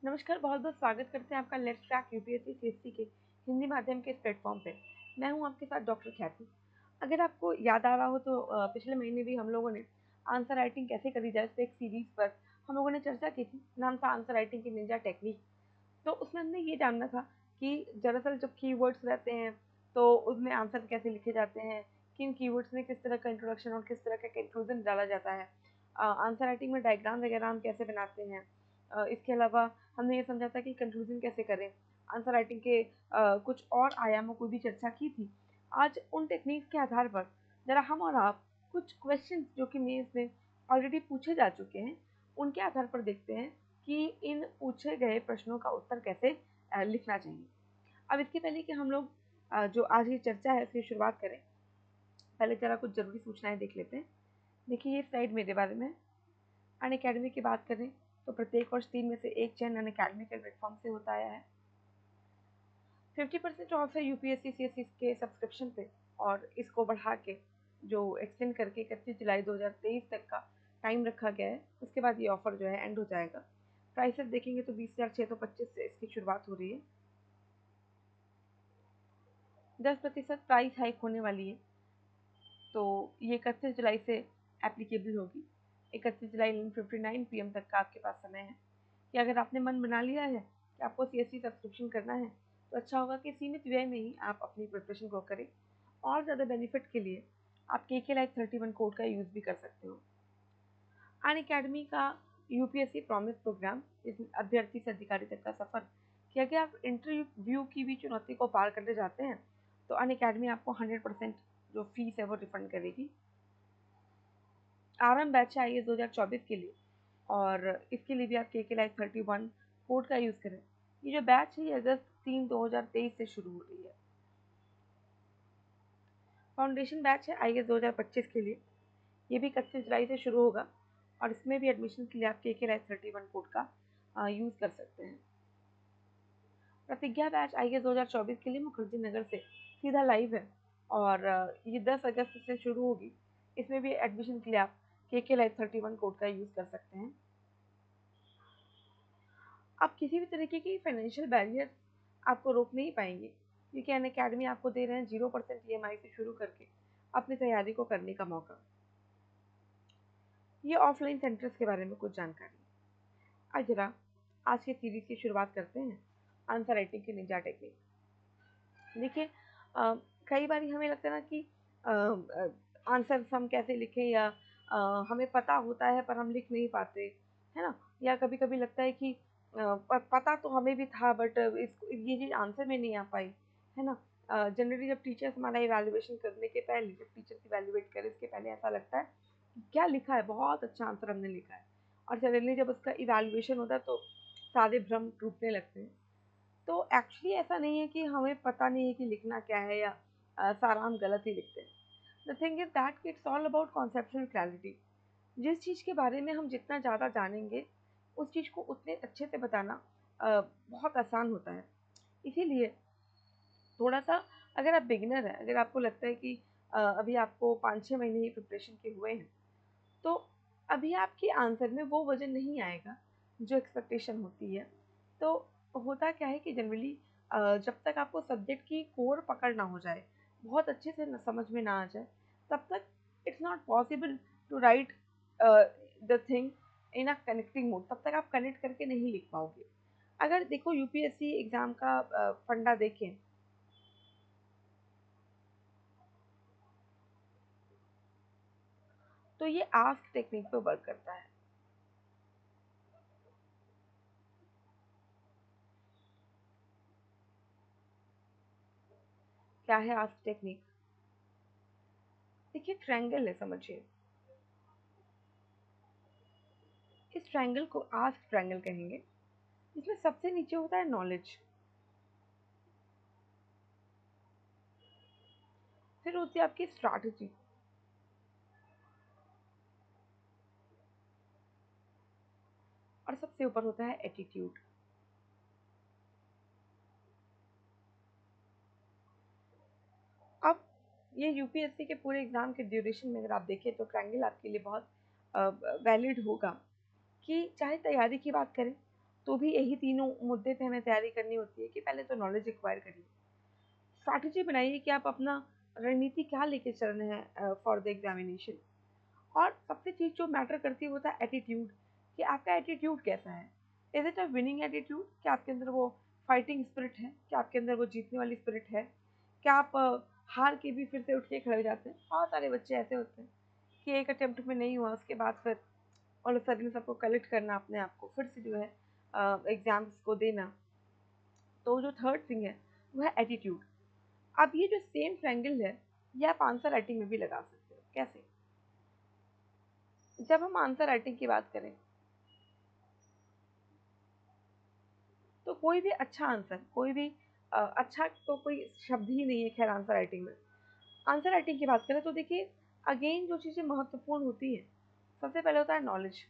नमस्कार, बहुत-बहुत स्वागत करते हैं आपका लेट्स क्रैक यूपीएससी सीएससी के हिंदी माध्यम के इस प्लेटफॉर्म पे। मैं हूं आपके साथ डॉक्टर ख्याति। अगर आपको याद आ रहा हो तो पिछले महीने भी हम लोगों ने आंसर राइटिंग कैसे करी जाए इस पे एक सीरीज पर हम लोगों ने चर्चा की थी। नाम था आंसर राइटिंग की निंजा टेक्निक। तो उसमें हमने ये जानना था कि दरअसल जब कीवर्ड्स रहते हैं तो उसमें आंसर कैसे लिखे जाते हैं, किन कीवर्ड्स में किस तरह का इंट्रोडक्शन और किस तरह का कंक्लूजन डाला जाता है, आंसर राइटिंग में डायग्राम वगैरह हम कैसे बनाते हैं। इसके अलावा हमने ये समझा था कि कंक्लूजन कैसे करें। आंसर राइटिंग के कुछ और आयामों को भी चर्चा की थी। आज उन टेक्निक्स के आधार पर ज़रा हम और आप कुछ क्वेश्चन जो कि मेंस में ऑलरेडी पूछे जा चुके हैं, उनके आधार पर देखते हैं कि इन पूछे गए प्रश्नों का उत्तर कैसे लिखना चाहिए। अब इसके पहले कि हम लोग जो आज की चर्चा है उसकी शुरुआत करें, पहले ज़रा कुछ ज़रूरी सूचनाएं देख लेते हैं। देखिए ये स्लाइड मेरे बारे में। अनअकैडमी की बात करें तो प्रत्येक वर्ष 3 में से एक चयन अनअकैडमी के प्लेटफॉर्म से होता आया है। 50% ऑफ है यूपीएससी सीएससी के सब्सक्रिप्शन पे, और इसको बढ़ा के जो एक्सटेंड करके 31 जुलाई 2023 तक का टाइम रखा गया है। उसके बाद ये ऑफर जो है एंड हो जाएगा। प्राइसेस देखेंगे तो 20,625 से इसकी शुरुआत हो रही है। 10% प्राइस हाइक होने वाली है, तो ये 31 जुलाई से एप्लीकेबल होगी। 31 जुलाई 11:59 PM तक का आपके पास समय है कि अगर आपने मन बना लिया है कि आपको सीएससी सब्सक्रिप्शन करना है तो अच्छा होगा कि सीमित व्यय में ही आप अपनी प्रिपरेशन को करें। और ज़्यादा बेनिफिट के लिए आप KK Life 31 कोड का यूज़ भी कर सकते हो। अनअकैडमी का यूपीएससी प्रॉमिस प्रोग्राम, इस अभ्यर्थी से अधिकारी तक का सफर, कि अगर आप इंटरव्यू की भी चुनौती को पार करने जाते हैं तो अनअकैडमी आपको 100% जो फीस है वो रिफंड करेगी। आरएम बैच है आईएएस 2024 के लिए, और इसके लिए भी आप KK Life 31 कोड का यूज़ करें। ये जो बैच है ये अगस्त 3 2023 से शुरू हो रही है। फाउंडेशन बैच है आईएएस 2025 के लिए, ये भी 31 जुलाई से शुरू होगा, और इसमें भी एडमिशन के लिए आप KK Life 31 कोड का यूज़ कर सकते हैं। प्रतिज्ञा बैच आईएएस 2024 के लिए मुखर्जी नगर से सीधा लाइव है, और ये 10 अगस्त से शुरू होगी। इसमें भी एडमिशन के लिए आप KK Life 31 कोड का यूज़ कर सकते हैं। आप किसी भी तरीके की फाइनेंशियल बैरियर आपको रोक नहीं पाएंगे, क्योंकि अनअकैडमी आपको दे रहे हैं 0% EMI से शुरू करके अपनी तैयारी को करने का मौका। ये ऑफलाइन सेंटर्स के बारे में कुछ जानकारी। आज जरा आज की सीरीज की शुरुआत करते हैं आंसर राइटिंग की निंजा टेक्निक। देखिए कई बार हमें लगता है ना कि आंसर हम कैसे लिखें, या हमें पता होता है पर हम लिख नहीं पाते, है ना। या कभी कभी लगता है कि पता तो हमें भी था बट ये चीज़ आंसर में नहीं आ पाई, है ना। जनरली जब टीचर्स हमारा इवैल्यूएशन करने के पहले, जब टीचर्स इवैल्यूएट करें इसके पहले ऐसा लगता है कि क्या लिखा है, बहुत अच्छा आंसर हमने लिखा है, और सडनली जब उसका इवैल्यूएशन होता है तो सारे भ्रम टूटने लगते हैं। तो एक्चुअली ऐसा नहीं है कि हमें पता नहीं है कि लिखना क्या है, या सारा हम गलत ही लिखते हैं। The thing is that it's all about conceptual clarity. जिस चीज़ के बारे में हम जितना ज़्यादा जानेंगे उस चीज़ को उतने अच्छे से बताना बहुत आसान होता है। इसीलिए थोड़ा सा, अगर आप बिगिनर हैं, अगर आपको लगता है कि अभी आपको 5-6 महीने ही प्रिपरेशन के हुए हैं, तो अभी आपके आंसर में वो वजन नहीं आएगा जो एक्सपेक्टेशन होती है। तो होता क्या है कि जनरली जब तक आपको सब्जेक्ट की कोर पकड़ ना हो जाए, बहुत अच्छे से समझ में ना आ जाए, तब तक it's not possible to write the thing in a connecting mode. तब तक आप कनेक्ट करके नहीं लिख पाओगे। अगर देखो यूपीएससी एग्जाम का फंडा देखें, तो ये आस्क टेक्निक पे वर्क करता है। क्या है आस्क टेक्निक? देखिए ट्रायंगल है, समझिए। इस ट्रायंगल को आस्क ट्रायंगल कहेंगे। इसमें सबसे नीचे होता है नॉलेज, फिर होती है आपकी स्ट्रैटेजी, और सबसे ऊपर होता है एटीट्यूड। अब ये यूपीएससी के पूरे एग्जाम के ड्यूरेशन में अगर आप देखें तो ट्रायंगल आपके लिए बहुत वैलिड होगा, कि चाहे तैयारी की बात करें तो भी यही तीनों मुद्दे पे हमें तैयारी करनी होती है कि पहले तो नॉलेज एक्वायर करिए, स्ट्रैटेजी बनाइए कि आप अपना रणनीति क्या लेके चल रहे हैं फॉर द एग्जामिनेशन। और सबसे चीज़ जो मैटर करती है वो था एटीट्यूड, कि आपका एटीट्यूड कैसा है। Is it a winning attitude, क्या आपके अंदर वो फाइटिंग स्पिरिट है, क्या आपके अंदर वो जीतने वाली स्पिरिट है, क्या आप हार के भी फिर से उठ के खड़े हो जाते हैं। बहुत सारे बच्चे ऐसे होते हैं कि एक अटेम्प्ट में नहीं हुआ, उसके बाद फिर ऑल सडन सबको कलेक्ट करना अपने आप को, फिर से जो है एग्जाम्स को देना। तो जो थर्ड थिंग है वो है एटीट्यूड। अब ये जो सेम ट्रायंगल है ये आप आंसर राइटिंग में भी लगा सकते हो। कैसे? जब हम आंसर राइटिंग की बात करें तो कोई भी अच्छा आंसर, कोई भी अच्छा तो कोई शब्द ही नहीं है खैर आंसर राइटिंग में। आंसर राइटिंग की बात करें तो देखिए अगेन जो चीज़ें महत्वपूर्ण होती हैं, सबसे पहले होता है नॉलेज।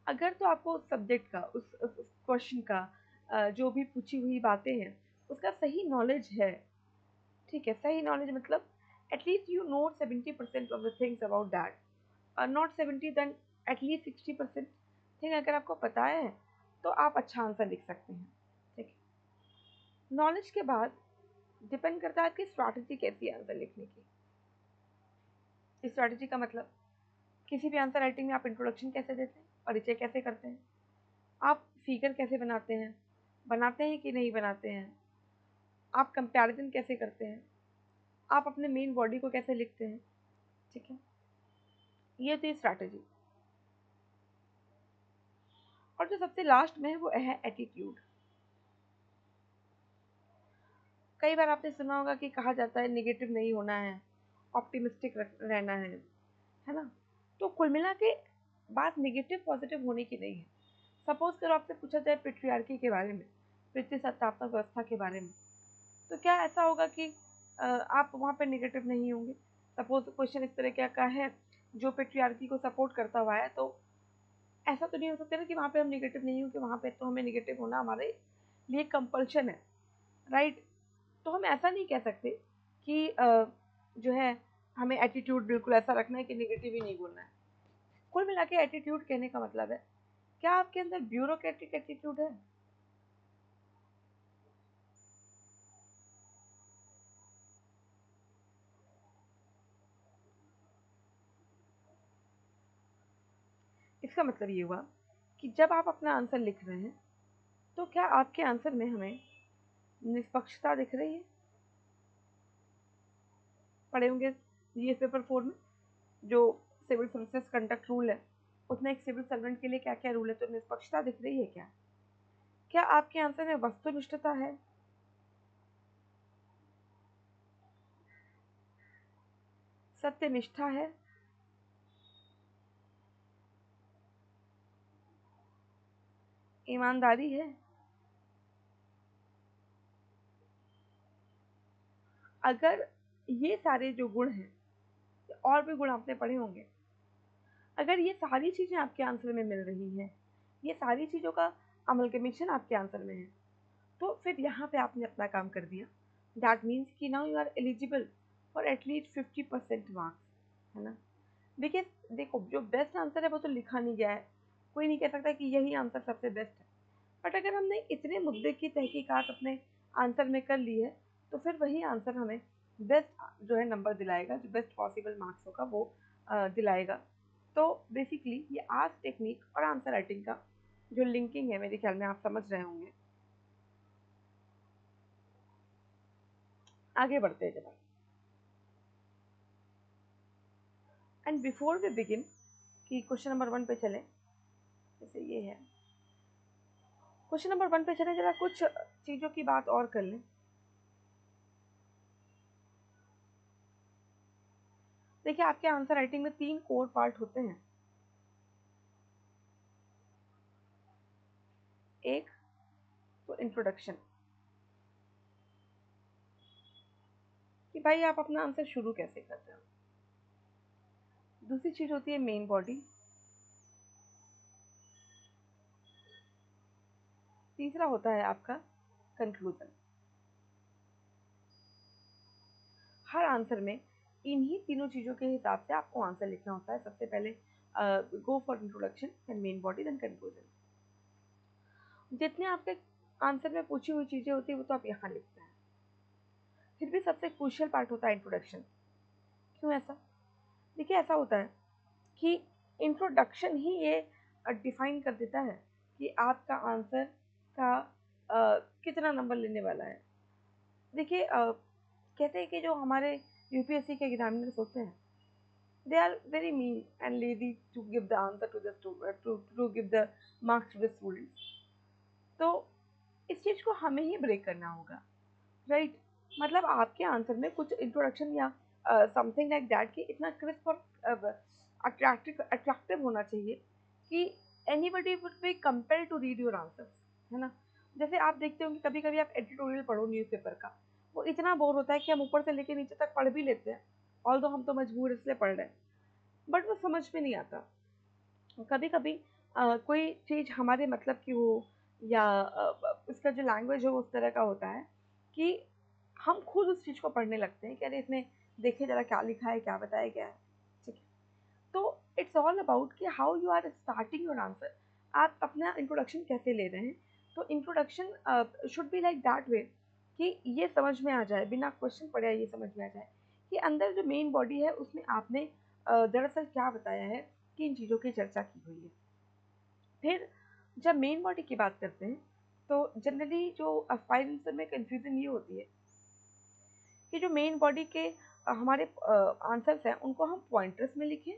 अगर तो आपको उस सब्जेक्ट का, उस क्वेश्चन का जो भी पूछी हुई बातें हैं उसका सही नॉलेज है, ठीक है, सही नॉलेज मतलब at least you know 70% of the things about that, not 70 then at least 60% thing अगर आपको पता है तो आप अच्छा आंसर लिख सकते हैं। ठीक है, नॉलेज के बाद डिपेंड करता है आपकी स्ट्रैटेजी कैसी है आंसर लिखने की। स्ट्रैटेजी का मतलब किसी भी आंसर राइटिंग में आप इंट्रोडक्शन कैसे देते हैं, परिचय कैसे करते हैं, आप फिगर कैसे बनाते हैं कि नहीं बनाते हैं, आप कंपैरिजन कैसे करते हैं, आप अपने मेन बॉडी को कैसे लिखते हैं। ठीक है, ये थी स्ट्रैटेजी। और जो सबसे लास्ट में है वो है एटीट्यूड। कई बार आपने सुना होगा कि कहा जाता है नेगेटिव नहीं होना है, ऑप्टिमिस्टिक रहना है ना। तो कुल मिला के बात नेगेटिव पॉजिटिव होने की नहीं है। सपोज करो आपसे पूछा जाए पेट्रियार्की के बारे में, पितृसत्तात्मक व्यवस्था के बारे में, तो क्या ऐसा होगा कि आप वहाँ पे नेगेटिव नहीं होंगे? सपोज क्वेश्चन इस तरह का है जो पेट्रियार्की को सपोर्ट करता हुआ है, तो ऐसा तो नहीं हो सकता ना कि वहाँ पे हम नेगेटिव नहीं होंगे, वहाँ पे तो हमें नेगेटिव होना हमारे लिए कंपल्शन है, राइट। तो हम ऐसा नहीं कह सकते कि जो है हमें एटीट्यूड बिल्कुल ऐसा रखना है कि नेगेटिव ही नहीं बोलना है। कुल मिला के एटीट्यूड कहने का मतलब है क्या आपके अंदर ब्यूरोक्रेटिक एटीट्यूड है? इसका मतलब ये हुआ कि जब आप अपना आंसर लिख रहे हैं तो क्या आपके आंसर में हमें निष्पक्षता दिख रही है? पढ़े होंगे जीएस पेपर 4 में जो सिविल सर्विसेज कंडक्ट रूल है, उसमें एक सिविल सर्वेंट के लिए क्या क्या रूल है, तो निष्पक्षता दिख रही है क्या? क्या आपके आंसर में वस्तुनिष्ठता है? सत्यनिष्ठा है? ईमानदारी है? अगर ये सारे जो गुण हैं, और भी गुण आपने पढ़े होंगे, अगर ये सारी चीज़ें आपके आंसर में मिल रही हैं, ये सारी चीज़ों का अमलगमेशन आपके आंसर में है, तो फिर यहाँ पे आपने अपना काम कर दिया। दैट मीन्स कि now you are eligible for at least 50% marks, है ना। देखिए, देखो जो बेस्ट आंसर है वो तो लिखा नहीं गया है, कोई नहीं कह सकता कि यही आंसर सबसे बेस्ट है। बट अगर हमने इतने मुद्दे की तहकीकात अपने आंसर में कर ली है तो फिर वही आंसर हमें बेस्ट जो है नंबर दिलाएगा, जो बेस्ट पॉसिबल मार्क्स होगा वो दिलाएगा। तो बेसिकली ये आस्क टेक्निक और आंसर राइटिंग का जो लिंकिंग है मेरे ख्याल में आप समझ रहे होंगे। आगे बढ़ते हैं जनाब, एंड बिफोर वी बिगिन कि क्वेश्चन नंबर 1 पे चलें, जैसे ये है क्वेश्चन नंबर 1 पे चलें, जरा कुछ चीज़ों की बात और कर लें। देखिए आपके आंसर राइटिंग में 3 कोर पार्ट होते हैं। एक तो इंट्रोडक्शन, कि भाई आप अपना आंसर शुरू कैसे कर रहे हो। दूसरी चीज होती है मेन बॉडी। तीसरा होता है आपका कंक्लूजन। हर आंसर में इन्हीं तीनों चीज़ों के हिसाब से आपको आंसर लिखना होता है। सबसे पहले go for introduction then main body then conclusion. जितने आपके आंसर में पूछी हुई चीजें होती है वो तो आप यहाँ लिखते हैं, फिर भी सबसे क्रूशियल पार्ट होता है इंट्रोडक्शन। क्यों ऐसा? देखिए ऐसा होता है कि इंट्रोडक्शन ही ये डिफाइन कर देता है कि आपका आंसर का कितना नंबर लेने वाला है। देखिए कहते हैं कि जो हमारे यूपीएससी के एग्जामिनर्स होते हैं they are very mean and lazy to give the answer to the to give the marks to the students। तो इस चीज को हमें ही ब्रेक करना होगा, राइट? मतलब आपके आंसर में कुछ इंट्रोडक्शन या समथिंग लाइक दैट कि इतना क्रिस्प और अट्रैक्टिव होना चाहिए कि anybody would be compelled to read your answer, है ना? जैसे आप देखते होंगे कभी कभी आप एडिटोरियल पढ़ो न्यूज़पेपर का, वो इतना बोर होता है कि हम ऊपर से लेके नीचे तक पढ़ भी लेते हैं, ऑल्दो हम तो मजबूर इसलिए पढ़ रहे हैं, बट वो समझ में नहीं आता। कभी कभी कोई चीज़ हमारे मतलब की हो या उसका जो लैंग्वेज हो उस तरह का होता है कि हम खुद उस चीज़ को पढ़ने लगते हैं कि अरे इसमें देखिए जरा क्या लिखा है, क्या बताया गया है, ठीक है? तो इट्स ऑल अबाउट कि how you are starting your answer, आप अपना इंट्रोडक्शन कैसे ले रहे हैं। तो introduction should be like that way कि ये समझ में आ जाए, बिना क्वेश्चन पढ़े ये समझ में आ जाए कि अंदर जो मेन बॉडी है उसमें आपने दरअसल क्या बताया है, किन चीज़ों की चर्चा की हुई है। फिर जब मेन बॉडी की बात करते हैं तो जनरली जो फाइव आंसर में कंफ्यूजन ये होती है कि जो मेन बॉडी के हमारे आंसर्स हैं उनको हम पॉइंटर्स में लिखें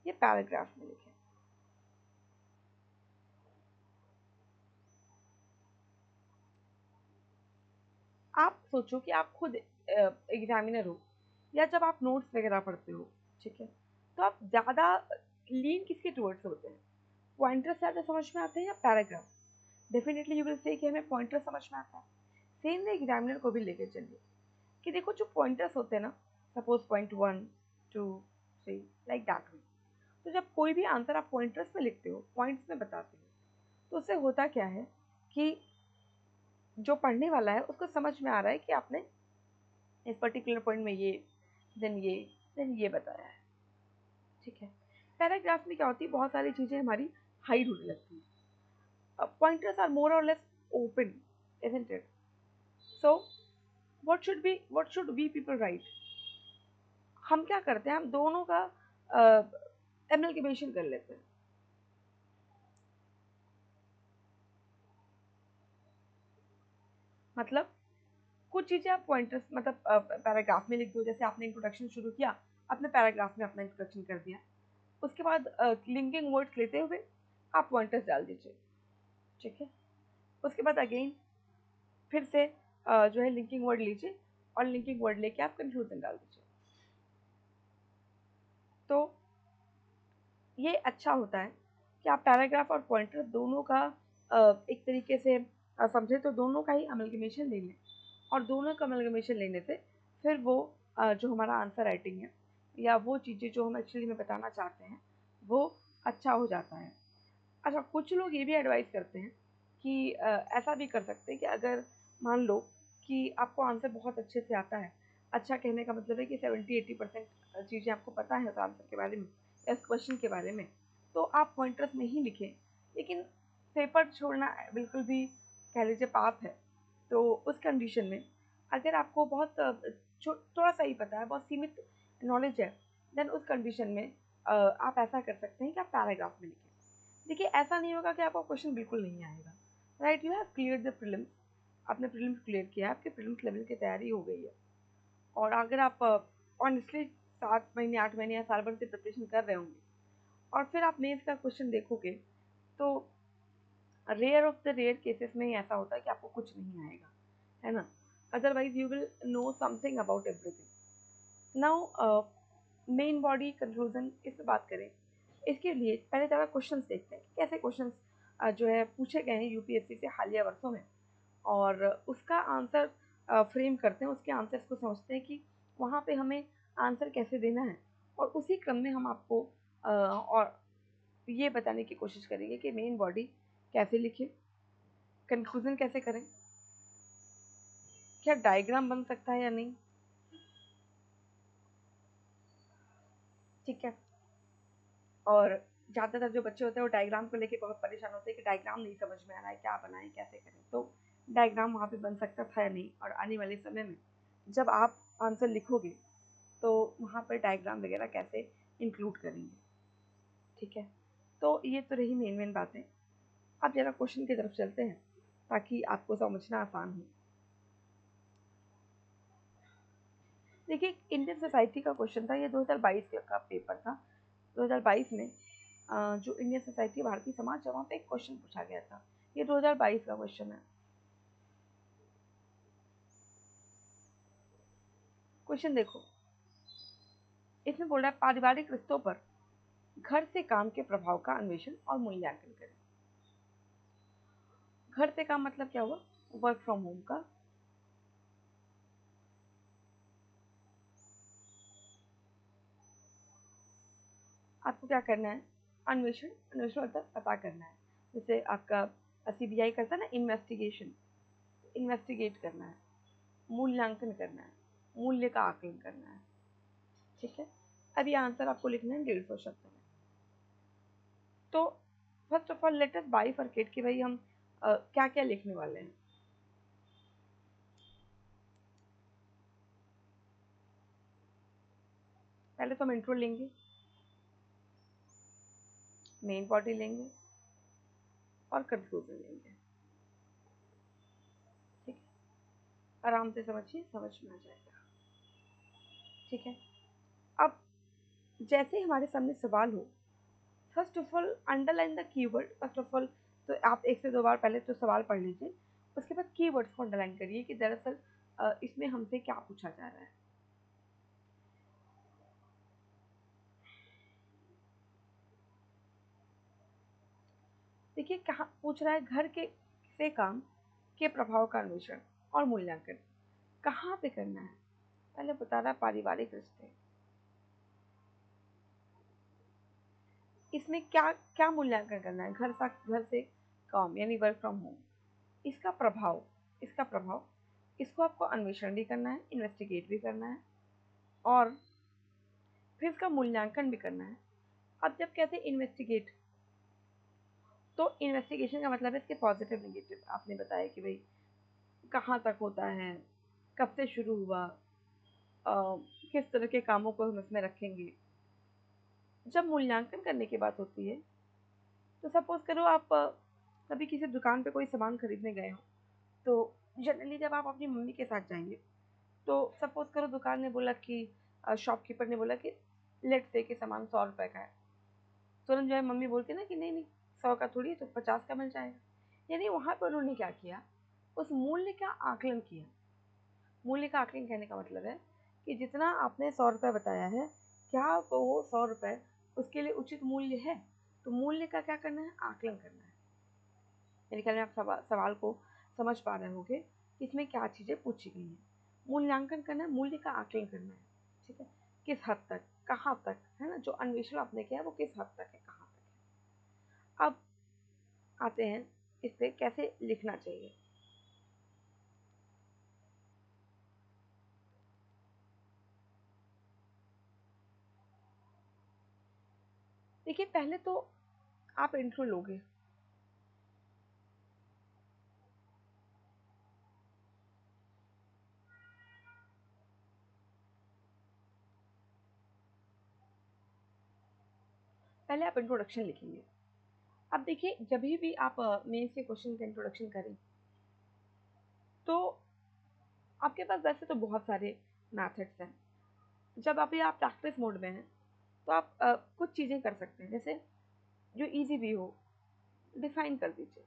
या पैराग्राफ में लिखें। आप सोचो कि आप खुद एग्जामिनर हो या जब आप नोट्स वगैरह पढ़ते हो, ठीक है, तो आप ज़्यादा लीन किसके टुवर्ड्स होते हैं? पॉइंटर ज़्यादा समझ में आते हैं या paragraph? Definitely you will say कि हमें पॉइंटर समझ में आता है। सेम वे एग्जामिनर को भी लेकर चलिए कि देखो जो पॉइंटर्स होते हैं ना, सपोज पॉइंट 1 2 3 लाइक दैट वे, तो जब कोई भी आंसर आप पॉइंटर्स में लिखते हो, पॉइंट्स में बताते हो, तो उससे होता क्या है कि जो पढ़ने वाला है उसको समझ में आ रहा है कि आपने इस पर्टिकुलर पॉइंट में ये देन ये बताया है, ठीक है? पैराग्राफ में क्या होती है, बहुत सारी चीज़ें हमारी हाइड होने लगती है। Pointers are more or less open, isn't it? So what should we people write? हम क्या करते हैं, हम दोनों का एमलगेमेशन कर लेते हैं। मतलब कुछ चीज़ें आप पॉइंटर्स मतलब पैराग्राफ में लिख दो, जैसे आपने इंट्रोडक्शन शुरू किया, आपने पैराग्राफ में अपना इंट्रोडक्शन कर दिया, उसके बाद लिंकिंग वर्ड्स लेते हुए आप पॉइंटर्स डाल दीजिए, ठीक है? उसके बाद अगेन फिर से जो है लिंकिंग वर्ड लीजिए और लिंकिंग वर्ड लेके आप कंक्लूजन डाल दीजिए। तो ये अच्छा होता है कि आप पैराग्राफ और पॉइंटर दोनों का एक तरीके से समझे तो दोनों का ही अमलगमेशन ले लें, और दोनों का अमलगमेशन लेने से फिर वो जो हमारा आंसर राइटिंग है या वो चीज़ें जो हम एक्चुअली में बताना चाहते हैं वो अच्छा हो जाता है। अच्छा, कुछ लोग ये भी एडवाइस करते हैं कि ऐसा भी कर सकते हैं कि अगर मान लो कि आपको आंसर बहुत अच्छे से आता है, अच्छा कहने का मतलब है कि 70-80% चीज़ें आपको पता है उस आंसर के बारे में या उस क्वेश्चन के बारे में, तो आप पॉइंटर्स में ही लिखें। लेकिन पेपर छोड़ना बिल्कुल भी कह लीजिए पाप है। तो उस कंडीशन में अगर आपको बहुत थोड़ा सा ही पता है, बहुत सीमित नॉलेज है, देन उस कंडीशन में आप ऐसा कर सकते हैं कि आप पैराग्राफ में लिखें। देखिए ऐसा नहीं होगा कि आपको क्वेश्चन बिल्कुल नहीं आएगा, right? You have clear the prelims, आपने प्रीलिम्स क्लियर किया है, आपके प्रीलिम्स लेवल की तैयारी हो गई है, और अगर आप ऑनेस्टली 7 महीने 8 महीने या साल भर से प्रिपरेशन कर रहे होंगे और फिर आप मेंस का क्वेश्चन देखोगे तो rare of the rare cases में ही ऐसा होता है कि आपको कुछ नहीं आएगा, है ना? Otherwise you will know something about everything. Now main body conclusion इस पर बात करें, इसके लिए पहले ज़रा क्वेश्चंस देखते हैं कि कैसे क्वेश्चंस जो है पूछे गए हैं यूपीएससी से हालिया वर्षों में, और उसका आंसर फ्रेम करते हैं, उसके आंसर्स को समझते हैं कि वहाँ पे हमें आंसर कैसे देना है, और उसी क्रम में हम आपको और ये बताने की कोशिश करेंगे कि मेन बॉडी कैसे लिखें, कंक्लूजन कैसे करें, क्या डायग्राम बन सकता है या नहीं, ठीक है। और ज़्यादातर जो बच्चे होते हैं वो डायग्राम को लेके बहुत परेशान होते हैं कि डायग्राम नहीं समझ में आ रहा है, क्या बनाएं, कैसे करें। तो डायग्राम वहाँ पे बन सकता था या नहीं, और आने वाले समय में जब आप आंसर लिखोगे तो वहाँ पर डायग्राम वगैरह कैसे इंक्लूड करेंगे। ठीक है, तो ये तो रही मेन बातें। अब ज़रा क्वेश्चन की तरफ चलते हैं ताकि आपको समझना आसान हो। देखिए, इंडियन सोसाइटी का क्वेश्चन था, ये 2022 का पेपर था। 2022 में जो इंडियन सोसाइटी भारतीय समाज है वहाँ पे एक क्वेश्चन पूछा गया था। ये 2022 का क्वेश्चन है। क्वेश्चन देखो, इसमें बोल रहा है पारिवारिक रिश्तों पर घर से काम के प्रभाव का अन्वेषण और मूल्यांकन करें। घर से काम मतलब क्या हुआ? वर्क फ्रॉम होम का। आपको क्या करना है? अन्वेषण, अन्वेषण मतलब पता करना है। जैसे आपका सीबीआई करता है ना इन्वेस्टिगेशन, इन्वेस्टिगेट करना है, मूल्यांकन करना है, मूल्य का आकलन करना है। ठीक है, अब ये आंसर आपको लिखना है 150 शब्द में। तो first of all let us bifurcate कि भाई हम क्या क्या लिखने वाले हैं। पहले तो हम इंट्रो लेंगे, मेन बॉडी लेंगे और कंक्लूजन लेंगे। ठीक है, आराम से समझिए, समझ में आ जाएगा। ठीक है, अब जैसे ही हमारे सामने सवाल हो, first of all underline the keyword. First of all तो आप एक से दो बार पहले तो सवाल पढ़ लीजिए, उसके बाद कीवर्ड्स को अंडरलाइन करिए कि दरअसल इसमें हमसे क्या पूछा जा रहा है। देखिए, कहाँ पूछ रहा है? घर के से काम के प्रभाव का अन्वेषण और मूल्यांकन कहाँ पे करना है? पहले बता रहा है पारिवारिक रिश्ते। इसमें क्या क्या मूल्यांकन करना है? घर से काम यानी वर्क फ्रॉम होम, इसका प्रभाव, इसका प्रभाव, इसको आपको अन्वेषण भी करना है, इन्वेस्टिगेट भी करना है, और फिर इसका मूल्यांकन भी करना है। अब जब कहते हैं इन्वेस्टिगेट, तो इन्वेस्टिगेशन का मतलब है इसके पॉजिटिव नेगेटिव। आपने बताया कि भाई कहाँ तक होता है, कब से शुरू हुआ, किस तरह के कामों को हम इसमें रखेंगे। जब मूल्यांकन करने की बात होती है, तो सपोज करो आप कभी किसी दुकान पे कोई सामान खरीदने गए हो, तो जनरली जब आप अपनी मम्मी के साथ जाएंगे, तो सपोज करो दुकान ने बोला कि शॉपकीपर ने बोला कि लेट से कि सामान 100 रुपए का है। तुरंत जो है मम्मी बोलती ना कि नहीं नहीं, 100 का थोड़ी तो 50 का मिल जाएगा। यानी वहाँ पर उन्होंने क्या किया? उस मूल्य का आकलन किया। मूल्य का आकलन कहने का मतलब है कि जितना आपने 100 रुपये बताया है, क्या वो 100 रुपये उसके लिए उचित मूल्य है? तो मूल्य का क्या करना है? आकलन करना है। मेरे ख्याल में आप सवाल को समझ पा रहे होंगे कि इसमें क्या चीज़ें पूछी गई हैं। मूल्यांकन करना है, मूल्य का आकलन करना है। ठीक है, किस हद तक, कहाँ तक, है ना? जो अन्वेषण आपने किया है वो किस हद तक है, कहाँ तक है। अब आते हैं इस पे कैसे लिखना चाहिए। देखिए, पहले तो आप इंट्रो लोगे, पहले आप इंट्रोडक्शन लिखेंगे। अब देखिए, जब भी आप मेंस के क्वेश्चन का इंट्रोडक्शन करें, तो आपके पास वैसे तो बहुत सारे मैथड्स हैं। जब अभी आप प्रैक्टिस मोड में हैं, तो आप कुछ चीज़ें कर सकते हैं। जैसे जो इजी भी हो, डिफाइन कर दीजिए।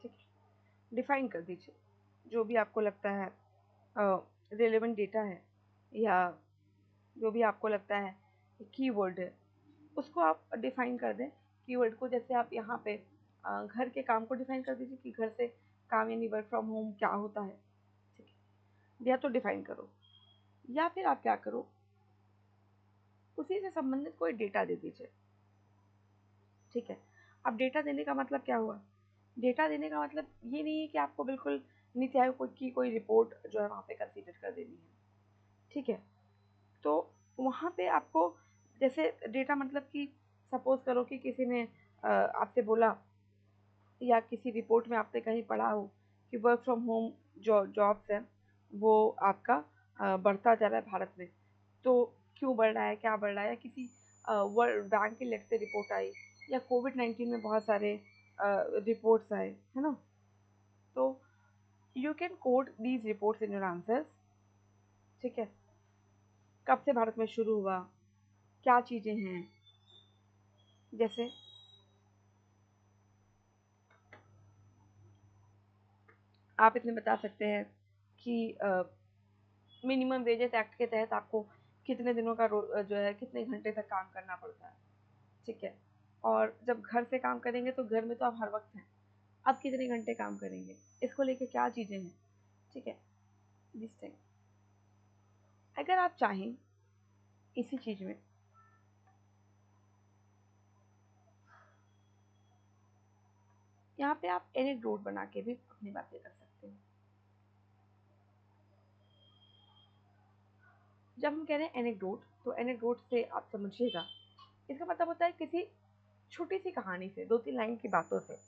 ठीक है, डिफाइन कर दीजिए जो भी आपको लगता है रिलेवेंट डेटा है, या जो भी आपको लगता है कीवर्ड है, उसको आप डिफाइन कर दें। कीवर्ड को जैसे आप यहाँ पे घर के काम को डिफाइन कर दीजिए कि घर से काम यानी वर्क फ्रॉम होम क्या होता है। ठीक है, या तो डिफाइन करो, या फिर आप क्या करो, उसी से संबंधित कोई डेटा दे दीजिए। ठीक है, अब डेटा देने का मतलब क्या हुआ? डेटा देने का मतलब ये नहीं है कि आपको बिल्कुल नीति आयोग की कोई रिपोर्ट जो है वहाँ पे कंसीडर कर देनी है। ठीक है, तो पे आपको जैसे डेटा मतलब कि सपोज करो कि किसी ने आपसे बोला या किसी रिपोर्ट में आपने कहीं पढ़ा हो कि वर्क फ्रॉम होम जो जॉब्स हैं वो आपका बढ़ता जा रहा है भारत में। तो क्यों बढ़ रहा है, क्या बढ़ रहा है, या किसी वर्ल्ड बैंक की लेट से रिपोर्ट आई, या कोविड-19 में बहुत सारे रिपोर्ट्स आए, है ना? तो you can code these reports in your answers. ठीक है, कब से भारत में शुरू हुआ, क्या चीज़ें हैं, जैसे आप इसमें बता सकते हैं कि मिनिमम वेजेस एक्ट के तहत आपको कितने दिनों का जो है कितने घंटे तक काम करना पड़ता है। ठीक है, और जब घर से काम करेंगे तो घर में तो आप हर वक्त हैं, आप कितने घंटे काम करेंगे, इसको लेके क्या चीज़ें हैं। ठीक है, दिस थिंग अगर आप चाहें इसी चीज़ में यहाँ पे आप एनेक्डोट बना के भी अपनी बातें कर सकते हैं। जब हम कह रहे हैं एनेक्डोट, तो एनेक्डोट से आप समझिएगा, इसका मतलब होता है किसी छोटी सी कहानी से, 2-3 लाइन की बातों से,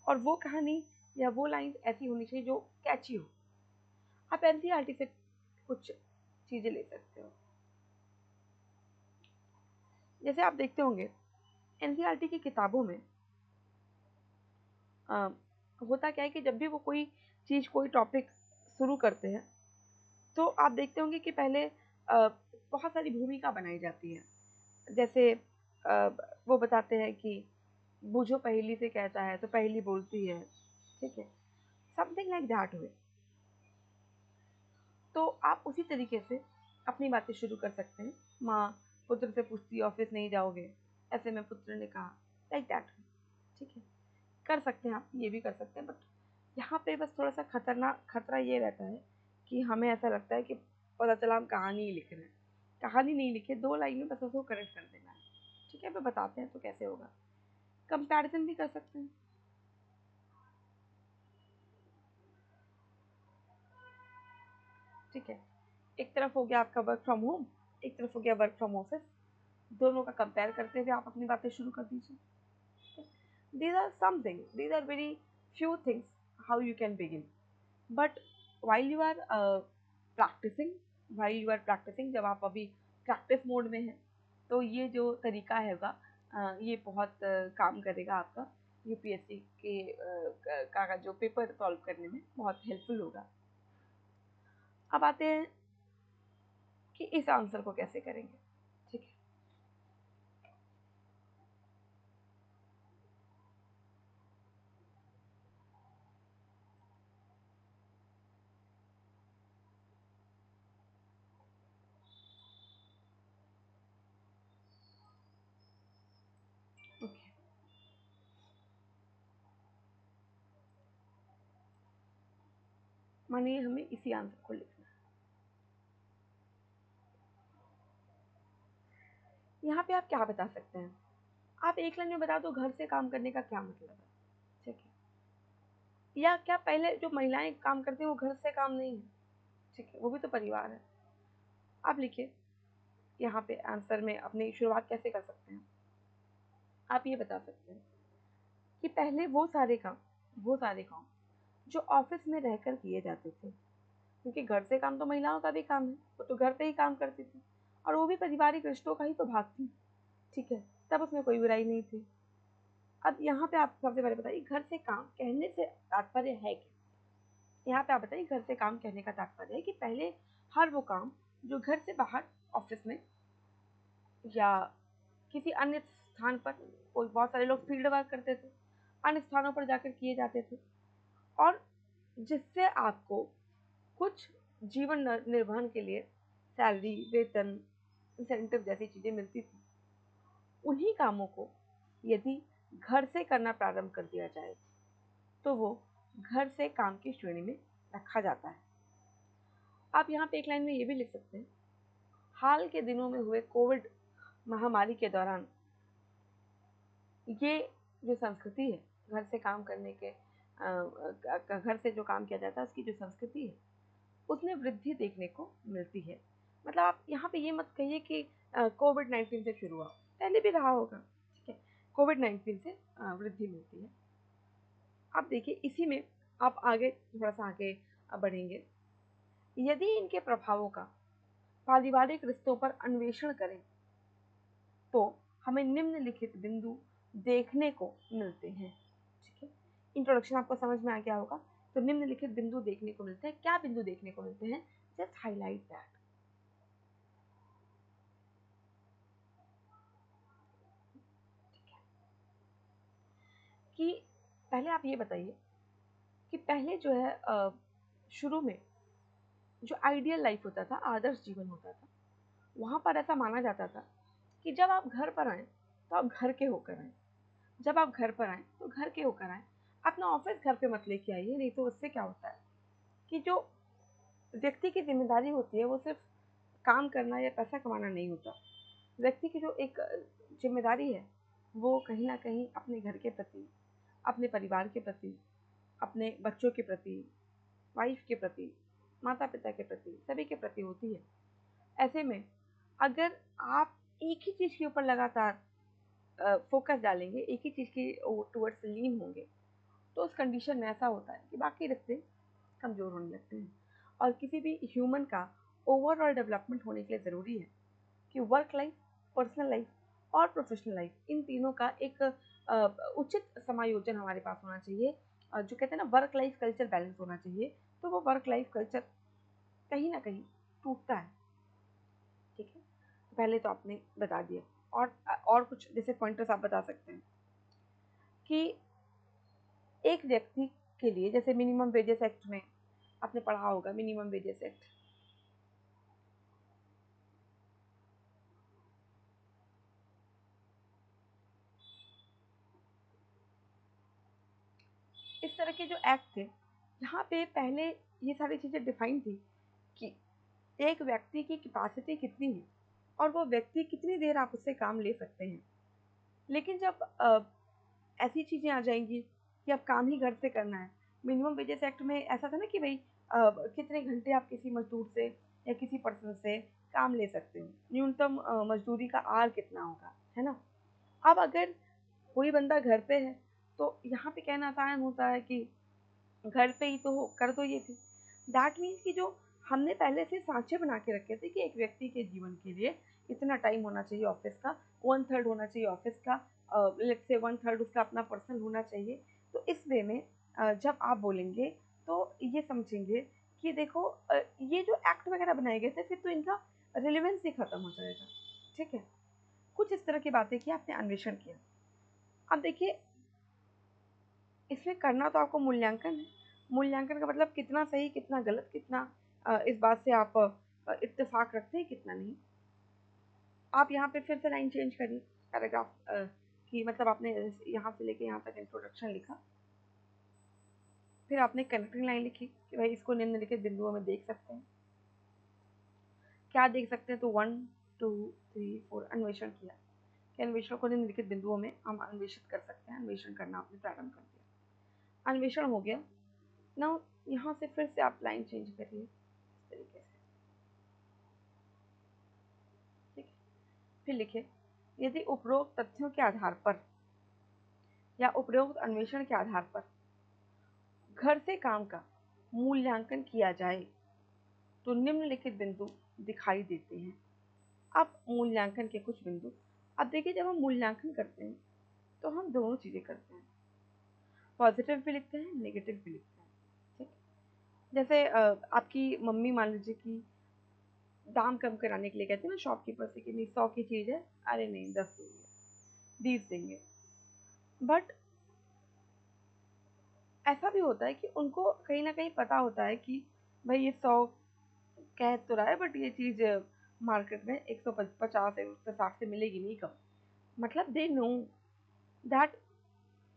और वो कहानी या वो लाइन ऐसी होनी चाहिए जो कैची हो। आप एनसीईआरटी से कुछ चीज़ें ले सकते हो। जैसे आप देखते होंगे एनसीईआरटी की किताबों में अ, होता क्या है कि जब भी वो कोई चीज़, कोई टॉपिक शुरू करते हैं, तो आप देखते होंगे कि पहले बहुत सारी भूमिका बनाई जाती है। जैसे वो बताते हैं कि बूझो पहेली से कहता है तो पहेली बोलती है। ठीक है, समथिंग लाइक दैट हुए। तो आप उसी तरीके से अपनी बातें शुरू कर सकते हैं। माँ पुत्र से पूछती ऑफिस नहीं जाओगे, ऐसे में पुत्र ने कहा, लाइक दैट। ठीक है, कर सकते हैं, आप ये भी कर सकते हैं, बट यहाँ पे बस थोड़ा सा खतरा ये रहता है कि हमें ऐसा लगता है कि पता चला हम कहानी ही लिख रहे हैं। कहानी नहीं लिखे, 2 लाइन में बस उसको करेक्ट कर देना है। ठीक है, मैं बताते हैं तो कैसे होगा। कंपैरिजन भी कर सकते हैं। ठीक है, एक तरफ हो गया आपका वर्क फ्रॉम होम, एक तरफ हो गया वर्क फ्रॉम ऑफिस। दोनों का कंपेयर करते हुए आप अपनी बातें शुरू कर दीजिए। These are very few things how you can begin. But while you are practicing, जब आप अभी प्रैक्टिस मोड में हैं, तो ये जो तरीका हैगा ये बहुत काम करेगा आपका यूपीएससी के का जो पेपर सॉल्व करने में बहुत हेल्पफुल होगा। अब आते हैं कि इस आंसर को कैसे करेंगे। ठीक है, ओके, मानिए हमें इसी आंसर को लिखना है। यहाँ पे आप क्या बता सकते हैं, आप एक लाइन में बता दो घर से काम करने का क्या मतलब है। ठीक है, या क्या पहले जो महिलाएं काम करती हैं वो घर से काम नहीं है। ठीक है, वो भी तो परिवार है। आप लिखिए यहाँ पे आंसर में अपनी शुरुआत कैसे कर सकते हैं। आप ये बता सकते हैं कि पहले वो सारे काम जो ऑफिस में रहकर किए जाते थे, क्योंकि घर से काम तो महिलाओं का भी काम है, वो तो घर पे ही काम करती थी, और वो भी पारिवारिक रिश्तों का ही तो भाग थी। ठीक है, तब उसमें कोई बुराई नहीं थी। अब यहाँ पे आप सबसे पहले बताइए घर से काम कहने से तात्पर्य है क्या। यहाँ पे आप बताइए घर से काम कहने का तात्पर्य है कि पहले हर वो काम जो घर से बाहर ऑफिस में या किसी अन्य स्थान पर, कोई बहुत सारे लोग फील्ड वर्क करते थे, अन्य स्थानों पर जाकर किए जाते थे, और जिससे आपको कुछ जीवन निर्वहन के लिए सैलरी, वेतन, इंसेंटिव जैसी चीज़ें मिलती थी। उन्हीं कामों को यदि घर से करना प्रारंभ कर दिया जाए तो वो घर से काम की श्रेणी में रखा जाता है। आप यहाँ पे एक लाइन में ये भी लिख सकते हैं, हाल के दिनों में हुए कोविड महामारी के दौरान ये जो संस्कृति है घर से काम करने के घर से जो काम किया जाता है उसकी जो संस्कृति है उसमें वृद्धि देखने को मिलती है। मतलब आप यहाँ पे ये मत कहिए कि कोविड-19 से शुरू हुआ, पहले भी रहा होगा, ठीक है। कोविड-19 से वृद्धि मिलती है। अब देखिए इसी में आप आगे थोड़ा-सा आगे बढ़ेंगे। यदि इनके प्रभावों का पारिवारिक रिश्तों पर अन्वेषण करें, तो हमें निम्नलिखित बिंदु देखने को मिलते हैं, ठीक है। इंट्रोडक्शन आपको समझ में आ गया होगा। तो निम्नलिखित बिंदु देखने को मिलते हैं। क्या बिंदु देखने को मिलते हैं? Just highlight that. कि पहले आप ये बताइए कि पहले जो है शुरू में जो आइडियल लाइफ होता था, आदर्श जीवन होता था, वहाँ पर ऐसा माना जाता था कि जब आप घर पर आएँ, तो आप घर के होकर आएँ। जब आप घर पर आएँ, तो घर के होकर आएँ। अपना ऑफ़िस घर पे मत लेके आइए, नहीं तो उससे क्या होता है कि जो व्यक्ति की ज़िम्मेदारी होती है, वो सिर्फ़ काम करना या पैसा कमाना नहीं होता। व्यक्ति की जो एक ज़िम्मेदारी है, वो कहीं न कहीं अपने घर के प्रति, अपने परिवार के प्रति, अपने बच्चों के प्रति, वाइफ़ के प्रति, माता-पिता के प्रति, सभी के प्रति होती है। ऐसे में अगर आप एक ही चीज़ के ऊपर लगातार फ़ोकस डालेंगे, एक ही चीज़ की टुवर्ड्स लीन होंगे, तो उस कंडीशन में ऐसा होता है कि बाकी रिश्ते कमज़ोर होने लगते हैं। और किसी भी ह्यूमन का ओवरऑल डेवलपमेंट होने के लिए ज़रूरी है कि वर्क लाइफ, पर्सनल लाइफ और प्रोफेशनल लाइफ, इन तीनों का एक उचित समायोजन हमारे पास होना चाहिए। जो कहते हैं ना, वर्क लाइफ कल्चर बैलेंस होना चाहिए। तो वो वर्क लाइफ कल्चर कहीं ना कहीं टूटता है, ठीक है। तो पहले तो आपने बता दिया। और कुछ जैसे पॉइंटर्स आप बता सकते हैं कि एक व्यक्ति के लिए, जैसे मिनिमम वेजेस एक्ट में आपने पढ़ा होगा, मिनिमम वेजेस एक्ट। इस तरह के जो एक्ट थे, यहाँ पे पहले ये सारी चीज़ें डिफाइन थी कि एक व्यक्ति की कैपेसिटी कितनी है और वो व्यक्ति कितनी देर आप उससे काम ले सकते हैं। लेकिन जब ऐसी चीज़ें आ जाएंगी कि अब काम ही घर से करना है। मिनिमम वेजेस एक्ट में ऐसा था ना कि भाई कितने घंटे आप किसी मजदूर से या किसी पर्सन से काम ले सकते हो, न्यूनतम मजदूरी का आर कितना होगा, है ना। अब अगर कोई बंदा घर पे है, तो यहाँ पे कहना आसान होता है कि घर पे ही तो हो, कर दो ये भी। दैट मीन्स कि जो हमने पहले से सांचे बना के रखे थे कि एक व्यक्ति के जीवन के लिए इतना टाइम होना चाहिए ऑफिस का, 1/3 होना चाहिए ऑफिस का, लेट्स से 1/3 उसका अपना पर्सनल होना चाहिए। तो इस वे में जब आप बोलेंगे तो ये समझेंगे कि देखो ये जो एक्ट वगैरह बनाए गए थे, फिर तो इनका रिलेवेंस ही खत्म हो जाएगा, ठीक है। कुछ इस तरह की बातें की, आपने अन्वेषण किया। अब देखिए, इसमें करना तो आपको मूल्यांकन है। मूल्यांकन का मतलब कितना सही, कितना गलत, कितना इस बात से आप इत्तेफ़ाक रखते हैं, कितना नहीं। आप यहाँ पे फिर से लाइन चेंज करिए, पैराग्राफ की मतलब आपने यहाँ से लेके यहाँ तक इंट्रोडक्शन लिखा, फिर आपने कनेक्टिंग लाइन लिखी कि भाई इसको निम्नलिखित बिंदुओं में देख सकते हैं। क्या देख सकते हैं? तो 1, 2, 3, 4 अन्वेषण किया कि अन्वेषण को निम्नलिखित बिंदुओं में हम अन्वेषित कर सकते हैं। अन्वेषण करना आपने प्रारंभ कर दिया, अन्वेषण हो गया। नाउ यहाँ से फिर से आप लाइन चेंज करिए इस तरीके से, ठीक है। फिर लिखे, यदि उपरोक्त तथ्यों के आधार पर या उपरोक्त अन्वेषण के आधार पर घर से काम का मूल्यांकन किया जाए, तो निम्नलिखित बिंदु दिखाई देते हैं। अब मूल्यांकन के कुछ बिंदु। अब देखिए, जब हम मूल्यांकन करते हैं तो हम दोनों चीज़ें करते हैं, पॉजिटिव भी लिखते हैं, नेगेटिव भी लिखते हैं, ठीक। जैसे आपकी मम्मी मान लीजिए कि दाम कम कराने के लिए कहते हैं ना शॉपकीपर से कि नहीं 100 की चीज़ है, अरे नहीं 10 देंगे, 20 देंगे। बट ऐसा भी होता है कि उनको कहीं न कहीं पता होता है कि भाई ये 100 कह तो रहा है, बट ये चीज़ मार्केट में 150 या 160 से मिलेगी नहीं कम। मतलब they know that